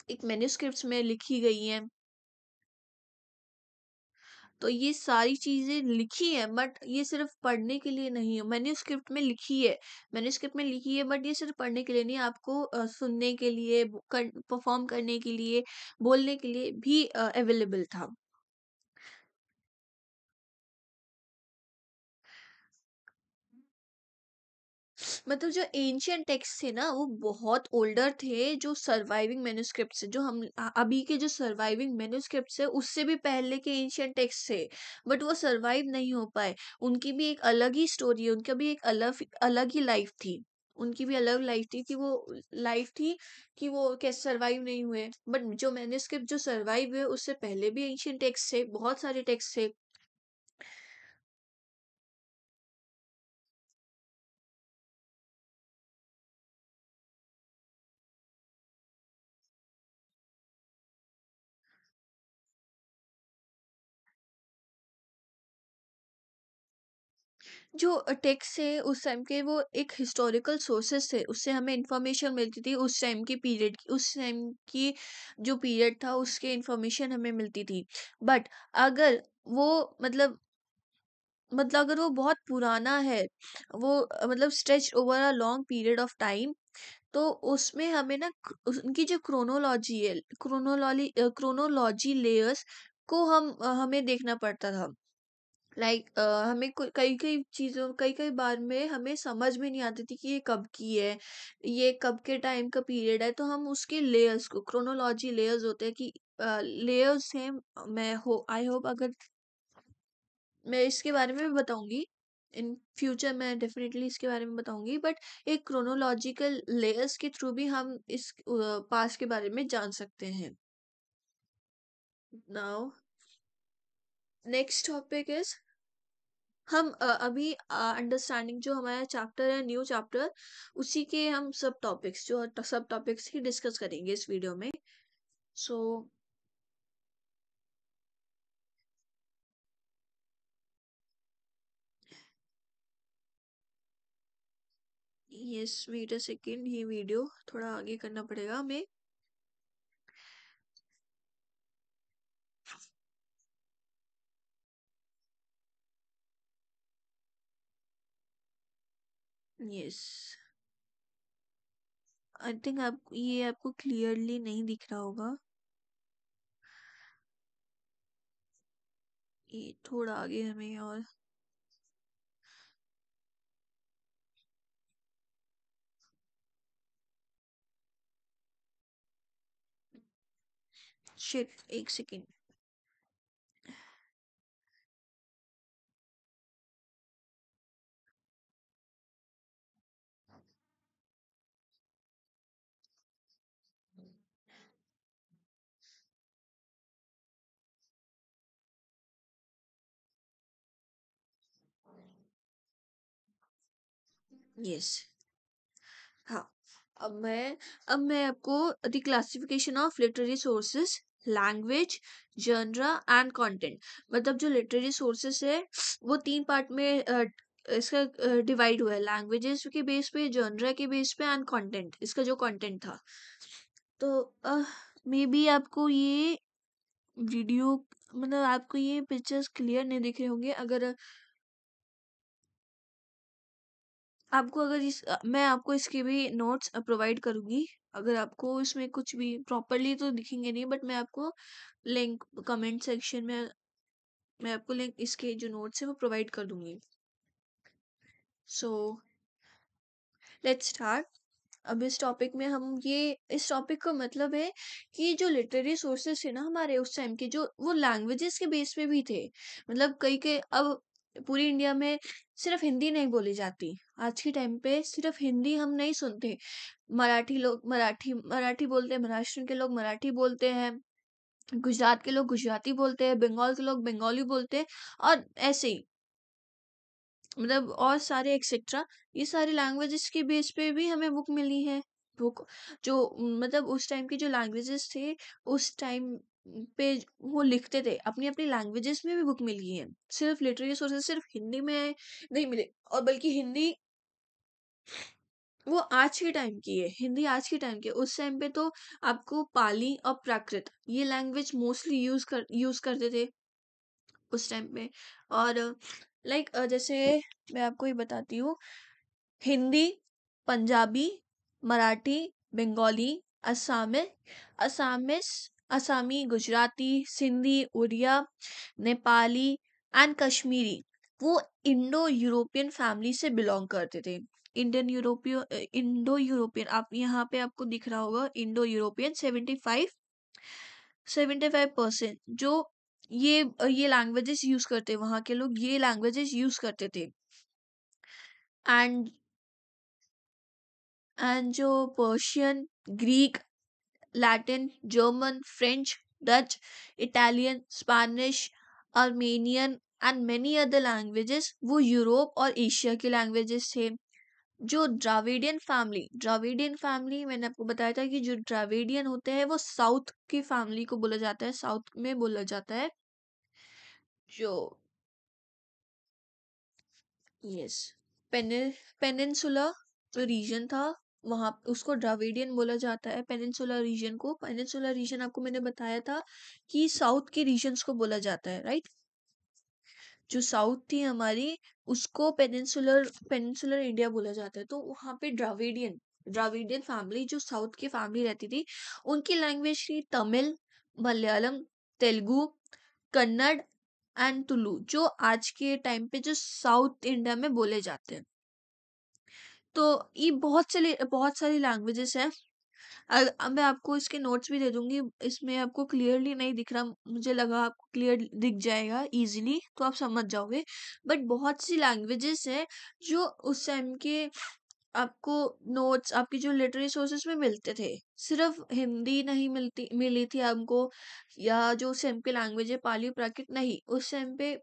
Speaker 1: एक मैन्युस्क्रिप्ट्स में लिखी गई हैं। तो ये सारी चीजें लिखी है, बट ये सिर्फ पढ़ने के लिए नहीं है, मैन्युस्क्रिप्ट में लिखी है। मैन्युस्क्रिप्ट में लिखी है, बट ये सिर्फ पढ़ने के लिए नहीं, आपको सुनने के लिए, परफॉर्म करने के लिए, बोलने के लिए भी अवेलेबल था। मतलब जो एंशियंट टेक्स्ट थे ना वो बहुत ओल्डर थे, जो सर्वाइविंग मैन्युस्क्रिप्ट्स जो हम अभी के जो सर्वाइविंग मैन्युस्क्रिप्ट्स है उससे भी पहले के एंशियंट टेक्स्ट थे, बट वो सरवाइव नहीं हो पाए। उनकी भी एक अलग ही स्टोरी है, उनका भी एक अलग अलग ही लाइफ थी। उनकी भी अलग लाइफ थी कि वो लाइफ थी कि वो कैसे सरवाइव नहीं हुए। बट जो मैन्युस्क्रिप्ट जो सरवाइव हुए उससे पहले भी एंशियंट टेक्स्ट थे, बहुत सारे टेक्स्ट थे। जो टेक्स्ट है उस टाइम के वो एक हिस्टोरिकल सोर्सेस थे, उससे हमें इंफॉर्मेशन मिलती थी, उस टाइम की पीरियड की, उस टाइम की जो पीरियड था उसके इंफॉर्मेशन हमें मिलती थी। बट अगर वो मतलब अगर वो बहुत पुराना है, वो मतलब stretch over a long period of time, तो उसमें हमें ना उनकी जो क्रोनोलॉजी है, क्रोनोलॉजी लेयर्स को हमें देखना पड़ता था। लाइक हमें कई कई चीजों, कई कई बार में हमें समझ में नहीं आती थी कि ये कब की है, ये कब के टाइम का पीरियड है, तो हम उसके लेयर्स को, क्रोनोलॉजी लेयर्स होते हैं कि लेयर्स हैं। मैं हो आई होप अगर मैं इसके बारे में भी बताऊंगी, इन फ्यूचर मैं डेफिनेटली इसके बारे में बताऊंगी, बट एक क्रोनोलॉजिकल लेयर्स के थ्रू भी हम इस पास के बारे में जान सकते हैं। नाउ नेक्स्ट टॉपिक इज, हम अभी अंडरस्टैंडिंग जो हमारा चैप्टर है, न्यू चैप्टर, उसी के हम सब टॉपिक्स, जो सब टॉपिक्स ही डिस्कस करेंगे इस वीडियो में। So yes, wait a second, ये वीडियो थोड़ा आगे करना पड़ेगा हमें। यस, आई थिंक आप ये आपको क्लियरली नहीं दिख रहा होगा, ये थोड़ा आगे हमें और। शिट, एक सेकेंड। यस, हाँ। अब मैं आपको the classification of literary sources, language, genre and content, मतलब जो लिटरेरी सोर्सेस है वो तीन पार्ट में इसका डिवाइड हुआ है, लैंग्वेजेस के बेस पे, जनरा के बेस पे एंड कंटेंट, इसका जो कंटेंट था। तो मे बी आपको ये वीडियो मतलब आपको ये पिक्चर्स क्लियर नहीं दिख रहे होंगे, अगर आपको अगर मैं आपको इसके भी नोट्स प्रोवाइड करूंगी, अगर आपको इसमें कुछ भी प्रॉपरली तो दिखेंगे नहीं, बट मैं आपको लिंक कमेंट सेक्शन में, मैं आपको लिंक इसके जो नोट्स है वो प्रोवाइड कर दूंगी। सो लेट्स स्टार्ट। अब इस टॉपिक में हम ये इस टॉपिक का मतलब है कि जो लिटरेरी सोर्सेस थे ना हमारे उस टाइम के, जो वो लैंग्वेजेस के बेस पे भी थे। मतलब कई के अब पूरी इंडिया में सिर्फ हिंदी नहीं बोली जाती। आज के टाइम पे सिर्फ हिंदी हम नहीं सुनते। मराठी लोग मराठी मराठी बोलते हैं, महाराष्ट्र के लोग मराठी बोलते हैं, गुजरात के लोग गुजराती बोलते हैं, बंगाल के लोग बंगाली बोलते हैं, और ऐसे ही मतलब और सारे एक्सेट्रा। ये सारी लैंग्वेजेस के बेस पे भी हमें बुक मिली है। बुक जो मतलब उस टाइम के जो लैंग्वेजेस थे उस टाइम पे वो लिखते थे, अपनी अपनी लैंग्वेजेस में भी बुक मिली है। सिर्फ लिटरेरी सोर्सेस सिर्फ हिंदी में नहीं मिले, और बल्कि हिंदी वो आज के टाइम की है। हिंदी आज के टाइम की है। उस टाइम पे तो आपको पाली और प्राकृत ये लैंग्वेज मोस्टली यूज करते थे उस टाइम पे। और लाइक जैसे मैं आपको ये बताती हूँ, हिंदी, पंजाबी, मराठी, बंगाली, असमी असमिस असमी, गुजराती, सिंधी, उड़िया, नेपाली एंड कश्मीरी वो इंडो यूरोपियन फैमिली से बिलोंग करते थे। इंडो यूरोपियन, आप यहाँ पे आपको दिख रहा होगा इंडो यूरोपियन 75% जो ये लैंग्वेजेस यूज करते, वहाँ के लोग ये लैंग्वेजेस यूज करते थे। एंड जो Persian, Greek, Latin, German, French, Dutch, Italian, Spanish, Armenian and many other languages वो यूरोप और एशिया के लैंग्वेजेस थे। जो द्राविडियन फैमिली मैंने आपको बताया था कि जो द्राविडियन होते हैं वो साउथ की फैमिली को बोला जाता है, साउथ में बोला जाता है। जो यस, पेनिनसुला जो रीजन था वहां उसको द्राविडियन बोला जाता है। पेनिनसुला रीजन आपको मैंने बताया था कि साउथ के रीजन्स को बोला जाता है, राइट। जो साउथ थी हमारी उसको पेनिनसुलर इंडिया बोला जाता है। तो वहां पे द्राविडियन फैमिली जो साउथ की फैमिली रहती थी, उनकी लैंग्वेज थी तमिल, मलयालम, तेलुगु, कन्नड़ एंड तुलु, जो आज के टाइम पे जो साउथ इंडिया में बोले जाते हैं। तो ये बहुत सारी लैंग्वेजेस हैं। अब मैं आपको इसके नोट्स भी दे दूंगी। इसमें आपको क्लियरली नहीं दिख रहा, मुझे लगा आपको क्लियर दिख जाएगा इजीली तो आप समझ जाओगे। बट बहुत सी लैंग्वेजेस है जो उस टाइम के आपको नोट्स आपकी जो लिटरेरी सोर्सेस में मिलते थे। सिर्फ हिंदी नहीं मिली थी हमको, या जो उस टाइम की लैंग्वेज है पाली प्राकृत नहीं, उस टाइम पे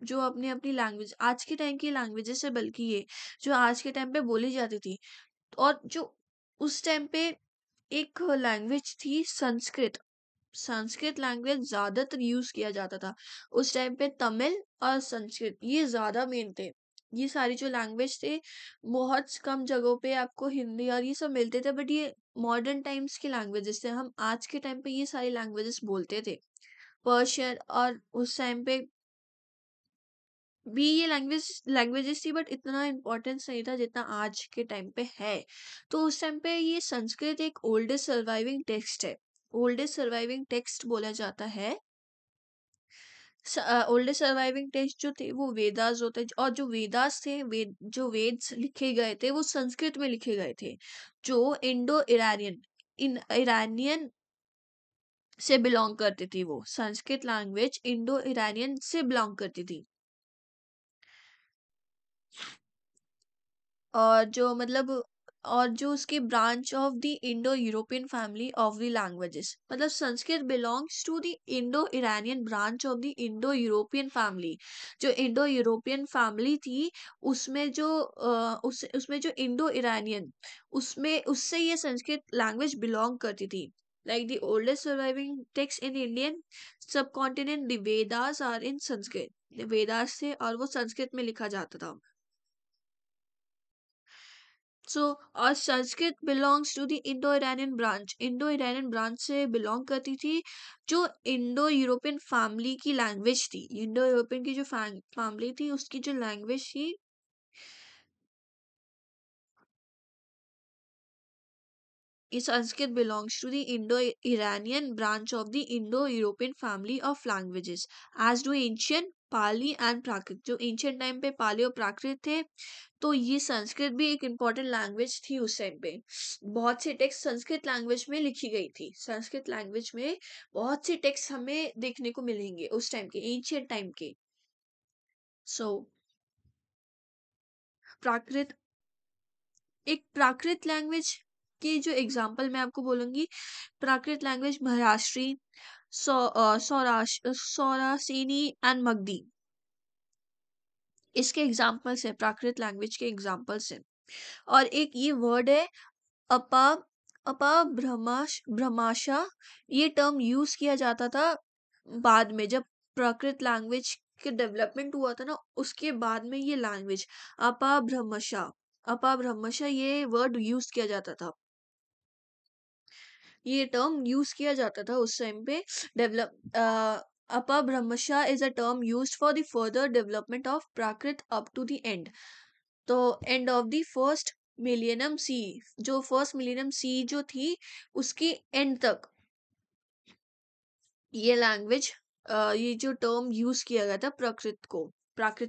Speaker 1: जो अपनी अपनी लैंग्वेज आज के टाइम की लैंग्वेजेस है, बल्कि ये जो आज के टाइम पे बोली जाती थी। और जो उस टाइम पे एक लैंग्वेज थी संस्कृत। संस्कृत लैंग्वेज ज्यादातर यूज किया जाता था उस टाइम पे। तमिल और संस्कृत ये ज्यादा मेन थे। ये सारी जो लैंग्वेज थे, बहुत कम जगहों पे आपको हिंदी और ये सब मिलते थे, बट ये मॉडर्न टाइम्स की लैंग्वेजेस थे। हम आज के टाइम पे ये सारी लैंग्वेजेस बोलते थे। पर्शियन, और उस टाइम पे भी ये लैंग्वेजेस थी, बट इतना इम्पोर्टेंस नहीं था जितना आज के टाइम पे है। तो उस टाइम पे ये संस्कृत एक ओल्डेस्ट सर्वाइविंग टेक्स्ट है। ओल्डेस्ट सर्वाइविंग टेक्स्ट बोला जाता है। ओल्डेस्ट सर्वाइविंग टेक्स्ट जो थे वो वेदास होते, और जो वेदास थे, जो वेद्स लिखे गए थे वो संस्कृत में लिखे गए थे। जो इंडो इरानियन इन ईरानियन से बिलोंग करती थी। वो संस्कृत लैंग्वेज इंडो इरानियन से बिलोंग करती थी। और जो मतलब और जो उसकी branch of the Indo European family of the languages, मतलब Sanskrit belongs to the Indo Iranian branch of the Indo European family. जो इंडो यूरोपियन फैमिली थी उसमें जो उसमें जो इंडो इरानियन, उसमें उससे ये संस्कृत लैंग्वेज बिलोंग करती थी। Like the oldest surviving text in Indian subcontinent, the Vedas are in Sanskrit. Vedas थे और वो संस्कृत में लिखा जाता था। सो और Sanskrit belongs to the Indo Iranian branch से बिलोंग करती थी। जो इंडो यूरोपियन फैमिली की लैंग्वेज थी, इंडो यूरोपियन की जो फैमिली थी उसकी जो लैंग्वेज थी, ये Sanskrit belongs to the Indo Iranian branch of the Indo European family of languages, as do ancient Pali and Prakrit, जो एंशियंट टाइम पे पाली और प्राकृत थे, तो ये संस्कृत भी एक इम्पॉर्टेंट लैंग्वेज थी उस टाइम पे। बहुत सी टेक्स्ट संस्कृत लैंग्वेज में लिखी गई थी। संस्कृत लैंग्वेज में बहुत सी टेक्स्ट हमें देखने को मिलेंगे उस टाइम के, एंशियंट टाइम के। सो प्राकृत, एक प्राकृत लैंग्वेज की जो एग्जांपल मैं आपको बोलूंगी, प्राकृत लैंग्वेज महाराष्ट्री, सौरासेनी एंड मगधी, इसके एग्जांपल्स है, प्राकृत लैंग्वेज के एग्जांपल्स है। और एक ये वर्ड है अपा भ्रमाशा, ये टर्म यूज किया जाता था बाद में, जब प्राकृत लैंग्वेज के डेवलपमेंट हुआ था ना, उसके बाद में ये लैंग्वेज अपा भ्रमशा ये वर्ड यूज किया जाता था, ये टर्म यूज किया जाता था उस टाइम पे। Develop Apabhramsha is a term used for the further development of Prakrit up to the end, तो end of the first millennium C, जो फर्स्ट मिलियनम सी जो थी उसकी एंड तक ये लैंग्वेज, ये जो टर्म यूज किया गया था प्राकृत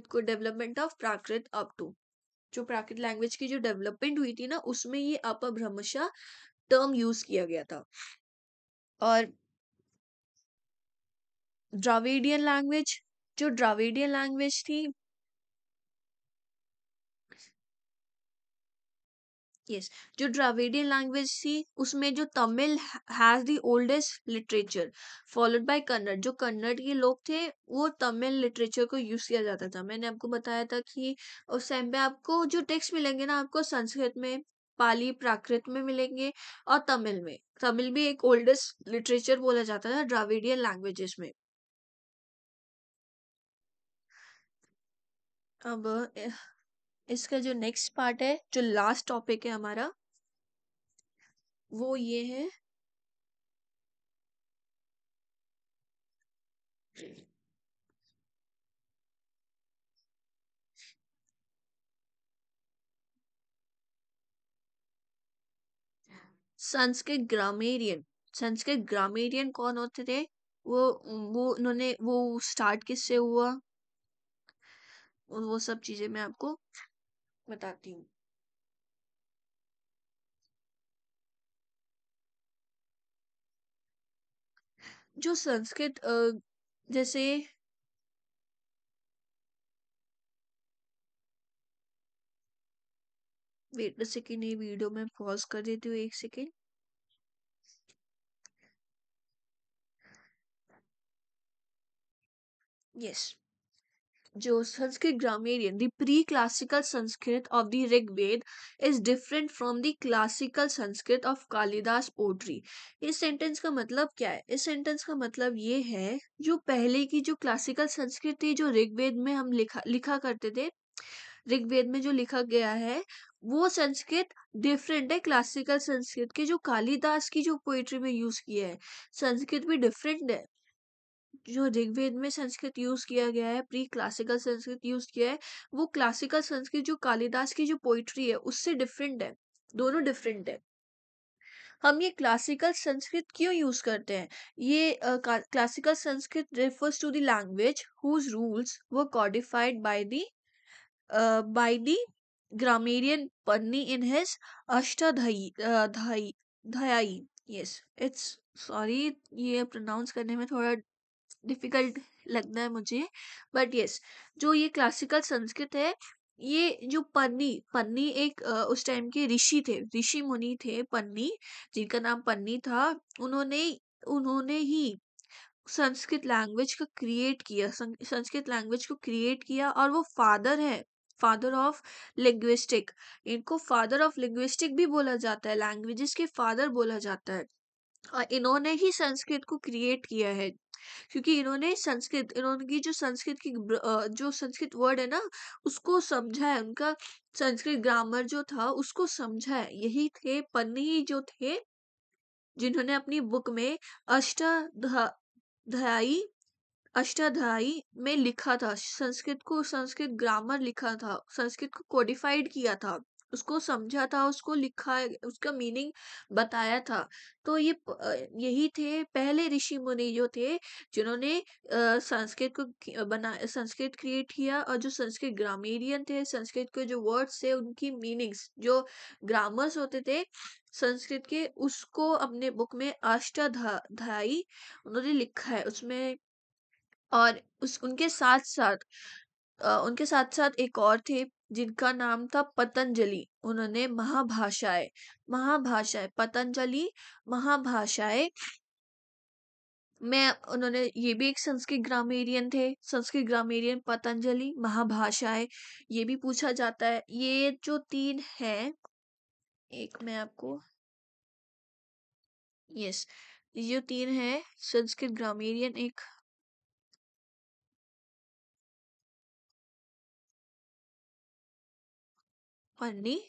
Speaker 1: को development of Prakrit up to, जो प्राकृत लैंग्वेज की जो डेवलपमेंट हुई थी ना, उसमें ये अपभ्रंशा टर्म यूज किया गया था। और द्राविडियन लैंग्वेज, जो द्राविडियन लैंग्वेज थी, यस, जो द्राविडियन लैंग्वेज थी उसमें जो Tamil has the oldest literature, followed by Kannada, जो कन्नड़ के लोग थे वो तमिल लिटरेचर को यूज किया जाता था। मैंने आपको बताया था कि उस टाइम पे आपको जो टेक्स्ट मिलेंगे ना, आपको संस्कृत में, पाली प्राकृत में मिलेंगे, और तमिल में। तमिल भी एक ओल्डेस्ट लिटरेचर बोला जाता था द्राविडियन लैंग्वेजेस में। अब इसका जो नेक्स्ट पार्ट है, जो लास्ट टॉपिक है हमारा, वो ये है संस्कृत ग्रामेरियन। संस्कृत ग्रामेरियन कौन होते थे? वो उन्होंने वो स्टार्ट किससे हुआ, वो सब चीजें मैं आपको बताती हूँ। जो संस्कृत जैसे, वेट अ सेकेंड, ये वीडियो में पॉज कर देती हूँ एक सेकेंड। यस, जो Sanskrit grammarian, the pre classical Sanskrit of the Rigveda is different from the classical Sanskrit of Kalidasa poetry. इस सेंटेंस का मतलब क्या है? इस सेंटेंस का मतलब ये है, जो पहले की जो क्लासिकल संस्कृत थी, जो ऋग्वेद में हम लिखा लिखा करते थे, ऋग्वेद में जो लिखा गया है, वो संस्कृत डिफरेंट है क्लासिकल संस्कृत के, जो कालिदास की जो पोएट्री में यूज किया है। संस्कृत भी डिफरेंट है, जो ऋग्वेद में संस्कृत यूज किया गया है, प्री क्लासिकल संस्कृत यूज किया है, वो क्लासिकल संस्कृत जो कालिदास की जो पोइट्री है उससे डिफरेंट है, दोनों डिफरेंट है। हम ये क्लासिकल संस्कृत क्यों यूज करते हैं? ये classical Sanskrit refers to the language whose rules were codified by the grammarian Panni in his Ashtadhyayi. Yes, it's sorry, ये प्रोनाउंस करने में थोड़ा डिफिकल्ट लगता है मुझे, बट यस, जो ये क्लासिकल संस्कृत है, ये जो पन्नी पन्नी एक उस टाइम के ऋषि थे, ऋषि मुनि थे पन्नी, जिनका नाम पन्नी था। उन्होंने उन्होंने ही संस्कृत लैंग्वेज का क्रिएट किया, संस्कृत लैंग्वेज को क्रिएट किया, और वो फादर है, फादर ऑफ लिंग्विस्टिक। इनको फादर ऑफ लिंग्विस्टिक भी बोला जाता है, लैंग्वेजेस के फादर बोला जाता है। और इन्होंने ही संस्कृत को क्रिएट किया है, क्योंकि इन्होंने संस्कृत, इन्होंने जो संस्कृत की जो संस्कृत वर्ड है ना, उसको समझा है, उनका संस्कृत ग्रामर जो था उसको समझा है। यही थे पन्नी ही जो थे, जिन्होंने अपनी बुक में अष्टाध्यायी अष्टाध्यायी में लिखा था संस्कृत को, संस्कृत ग्रामर लिखा था, संस्कृत को कोडिफाइड किया था। उसको समझा था, उसको लिखा, उसका मीनिंग बताया था। तो ये यही थे पहले ऋषि मुनि जो थे, जिन्होंने संस्कृत को संस्कृत क्रिएट किया, और जो संस्कृत ग्रामेरियन थे, संस्कृत के जो वर्ड्स थे उनकी मीनिंग्स, जो ग्रामर्स होते थे संस्कृत के, उसको अपने बुक में अष्टाध्यायी उन्होंने लिखा है उसमें। और उस उनके साथ साथ एक और थे जिनका नाम था पतंजलि। उन्होंने महाभाषाएं पतंजलि महाभाषाएं में, उन्होंने ये भी एक संस्कृत ग्रामेरियन थे, संस्कृत ग्रामेरियन पतंजलि महाभाषाएं। ये भी पूछा जाता है। ये जो तीन है, एक मैं आपको, यस, ये जो तीन है संस्कृत ग्रामेरियन, एक पन्नी,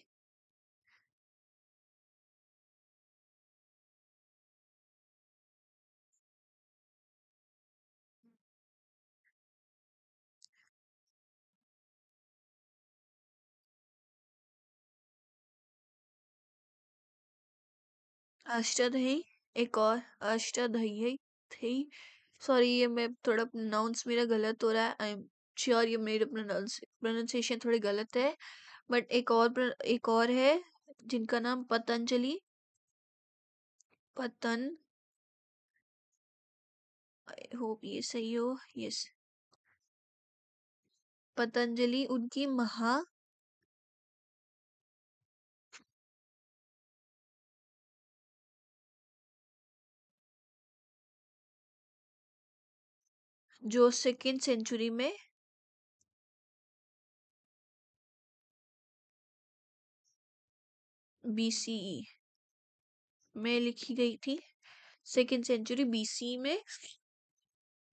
Speaker 1: अष्टाध्यायी, एक और अष्टाध्यायी थी। सॉरी, ये मैं थोड़ा प्रोनाउंस मेरा गलत हो रहा है, आई एम श्योर ये मेरी प्रोनाउंसिएशन थोड़ी गलत है। बट एक और है जिनका नाम पतंजलि, पतन, आई होप ये सही हो, यस, पतंजलि उनकी जो सेकेंड सेंचुरी में, बीसीई में लिखी गई थी, सेकेंड सेंचुरी बीसी में।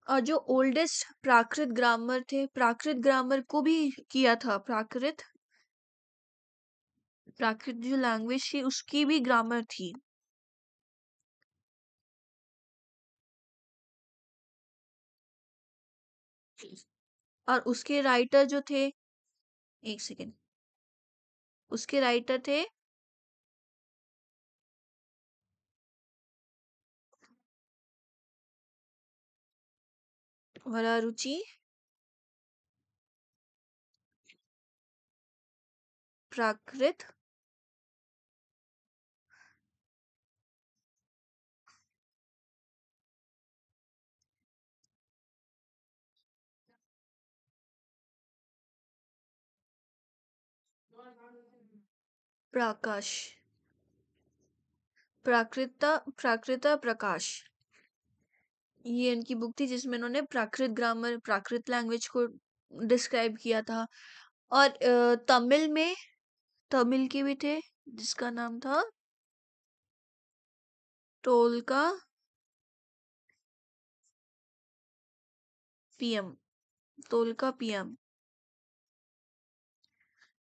Speaker 1: और जो ओल्डेस्ट प्राकृत ग्रामर थे, प्राकृत ग्रामर को भी किया था, प्राकृत प्राकृत जो लैंग्वेज थी उसकी भी ग्रामर थी। और उसके राइटर जो थे, एक सेकेंड, उसके राइटर थे वरारुचि, प्राकृत, प्रकाश, प्राकृत प्रकाश, ये इनकी बुक थी जिसमें उन्होंने प्राकृत ग्रामर, प्राकृत लैंग्वेज को डिस्क्राइब किया था। और तमिल के भी थे जिसका नाम था टोलका पीएम, टोलका पीएम।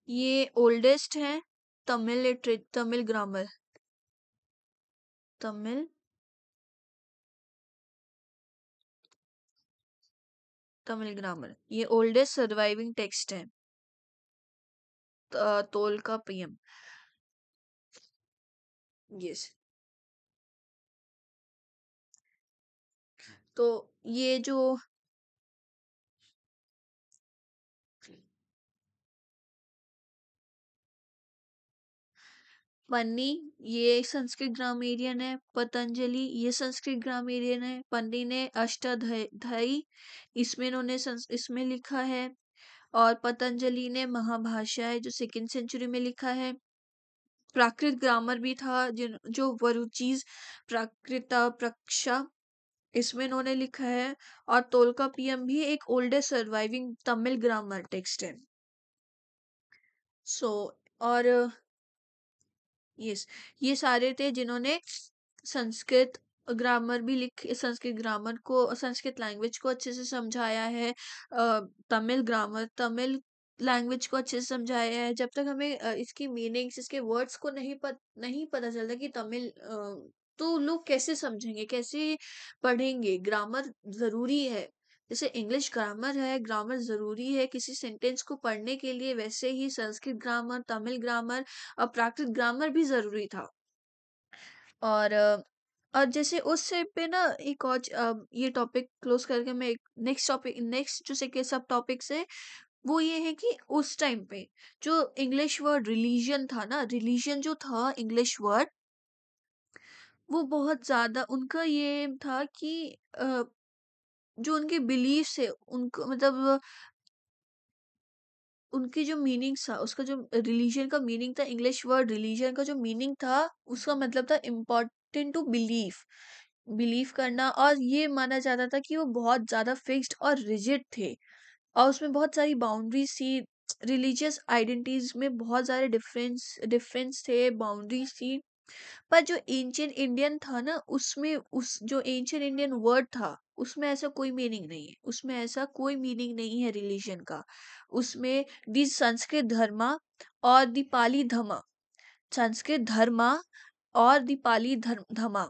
Speaker 1: ये ओल्डेस्ट है तमिल ग्रामर, तमिल तमिल ग्रामर, ये ओल्डेस्ट सर्वाइविंग टेक्स्ट है, तोलका पीएम, यस। तो ये जो पन्नी, ये संस्कृत ग्रामेरियन है, पतंजलि ये संस्कृत ग्रामेरियन है, पन्नी ने अष्टाध्यायी इसमें इसमें लिखा है। और पतंजलि ने महाभाष्य जो सेकेंड सेंचुरी में लिखा है। प्राकृत ग्रामर भी था जो वरुचीज प्राकृता प्रक्षा, इसमें इन्होंने लिखा है। और तोल्कापियम भी एक oldest surviving Tamil grammar text है। सो और यस, ये सारे थे जिन्होंने संस्कृत ग्रामर भी लिख संस्कृत ग्रामर को, संस्कृत लैंग्वेज को अच्छे से समझाया है। तमिल लैंग्वेज को अच्छे से समझाया है। जब तक हमें इसकी मीनिंग्स, इसके वर्ड्स को नहीं पता चलता कि तमिल, तो लोग कैसे समझेंगे, कैसे पढ़ेंगे? ग्रामर जरूरी है। जैसे इंग्लिश ग्रामर है, ग्रामर ज़रूरी है किसी सेंटेंस को पढ़ने के लिए, वैसे ही संस्कृत ग्रामर, तमिल ग्रामर और प्राकृत ग्रामर भी ज़रूरी था। और और जैसे उस टाइम पे ना एक और ये टॉपिक क्लोज करके मैं एक नेक्स्ट जो सेके सब टॉपिक्स है वो ये है कि उस टाइम पे जो इंग्लिश वर्ड रिलीजन था ना, रिलीजन जो था इंग्लिश वर्ड, वो बहुत ज़्यादा उनका ये था कि अ, जो उनके बिलीफ्स है उनको मतलब उनकी जो मीनिंग्स था उसका जो रिलीजन का मीनिंग था, इंग्लिश वर्ड रिलीजन का जो मीनिंग था उसका मतलब था इम्पोर्टेंट टू बिलीव, बिलीव करना। और ये माना जाता था कि वो बहुत ज्यादा फिक्स्ड और रिजिड थे और उसमें बहुत सारी बाउंड्रीज थी। रिलीजियस आइडेंटिटीज में बहुत सारे डिफरेंस डिफरेंस थे, बाउंड्रीज थी। पर जो एंशियंट इंडियन था ना उसमें उस जो एंशियंट इंडियन वर्ड था उसमें ऐसा कोई मीनिंग नहीं है, उसमें ऐसा कोई मीनिंग नहीं है रिलीजन का। उसमें दी संस्कृत धर्मा और दी पाली धमा, संस्कृत धर्मा और दी पाली धमा,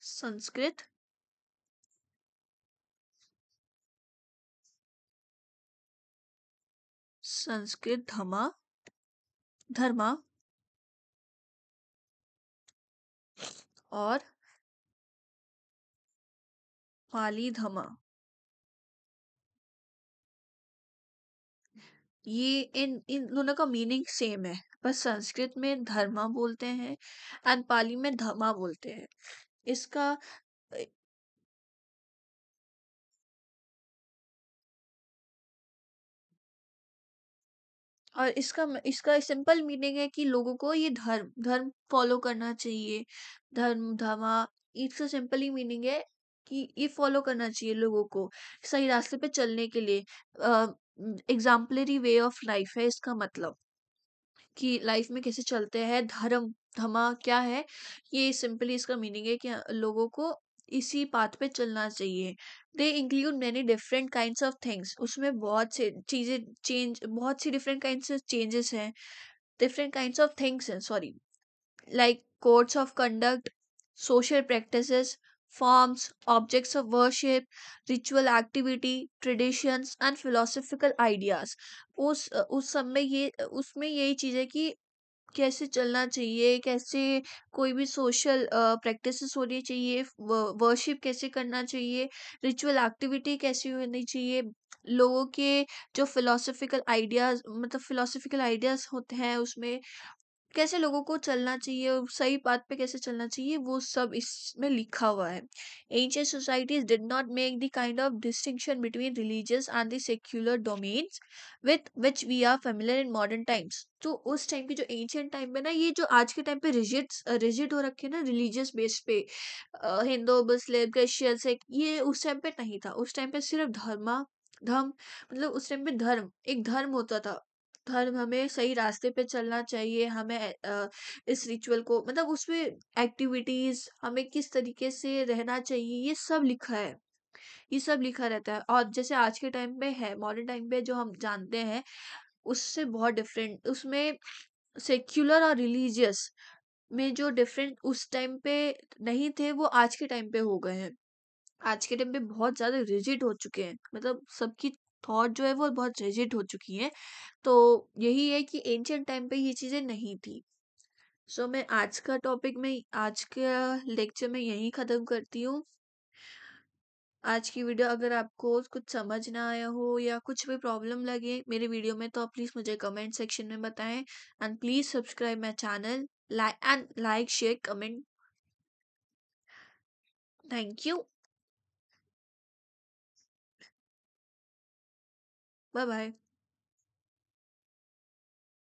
Speaker 1: संस्कृत संस्कृत धमा धर्मा और पाली धमा, ये इन इन दोनों का मीनिंग सेम है, बस संस्कृत में धर्मा बोलते हैं एंड पाली में धमा बोलते हैं। इसका और इसका सिंपल मीनिंग है कि लोगों को ये धर्म धर्म फॉलो करना चाहिए। धर्म धर्मा, इसका सिंपल ही मीनिंग है कि ये फॉलो करना चाहिए लोगों को सही रास्ते पे चलने के लिए। एग्जाम्पलरी वे ऑफ लाइफ है इसका मतलब, कि लाइफ में कैसे चलते हैं। धर्म धमा क्या है, ये सिंपली इसका मीनिंग है कि लोगों को इसी पाथ पे चलना चाहिए। They include many different kinds of things, उसमें बहुत से चीजें चेंज, बहुत सी डिफरेंट काइंड्स ऑफ चेंजेस हैं, डिफरेंट काइंड्स ऑफ थिंग्स हैं, sorry, like codes of conduct, social practices, forms, objects of worship, ritual activity, traditions and philosophical ideas। उस सब में ये उसमें यही चीज है कि कैसे चलना चाहिए, कैसे कोई भी सोशल प्रैक्टिसेस होनी चाहिए, वर्शिप कैसे करना चाहिए, रिचुअल एक्टिविटी कैसी होनी चाहिए, लोगों के जो फिलोसफिकल आइडियाज मतलब फिलोसफिकल आइडियाज होते हैं उसमें कैसे लोगों को चलना चाहिए और सही बात पे कैसे चलना चाहिए, वो सब इसमें लिखा हुआ है। Ancient societies did not make the kind of distinction between religious and the secular domains with which we are familiar in modern times. तो उस टाइम की जो एंशियंट टाइम में ना, ये जो आज के टाइम पे रिजिड रिजिड हो रखे हैं ना रिलीजियस बेस पे, हिंदू मुस्लिम क्रिश्चियन से, ये उस टाइम पे नहीं था। उस टाइम पे सिर्फ धर्म मतलब उस टाइम पे धर्म एक धर्म होता था। धर्म हमें सही रास्ते पे चलना चाहिए, हमें इस रिचुअल को मतलब उसमें एक्टिविटीज हमें किस तरीके से रहना चाहिए ये सब लिखा है, ये सब लिखा रहता है। और जैसे आज के टाइम पे है, मॉडर्न टाइम पे जो हम जानते हैं उससे बहुत डिफरेंट, उसमें सेक्युलर और रिलीजियस में जो डिफरेंट उस टाइम पे नहीं थे वो आज के टाइम पे हो गए हैं। आज के टाइम पे बहुत ज्यादा रिजिड हो चुके हैं, मतलब सबकी थॉट जो है वो बहुत रिजिड हो चुकी है। तो यही है कि एंशियंट टाइम पे ये चीजें नहीं थी। सो मैं आज का टॉपिक में आज का लेक्चर में यही खत्म करती हूँ। आज की वीडियो अगर आपको कुछ समझ ना आया हो या कुछ भी प्रॉब्लम लगे मेरे वीडियो में तो आप प्लीज मुझे कमेंट सेक्शन में बताएं। And please subscribe my channel, like share comment. Thank you. Bye bye.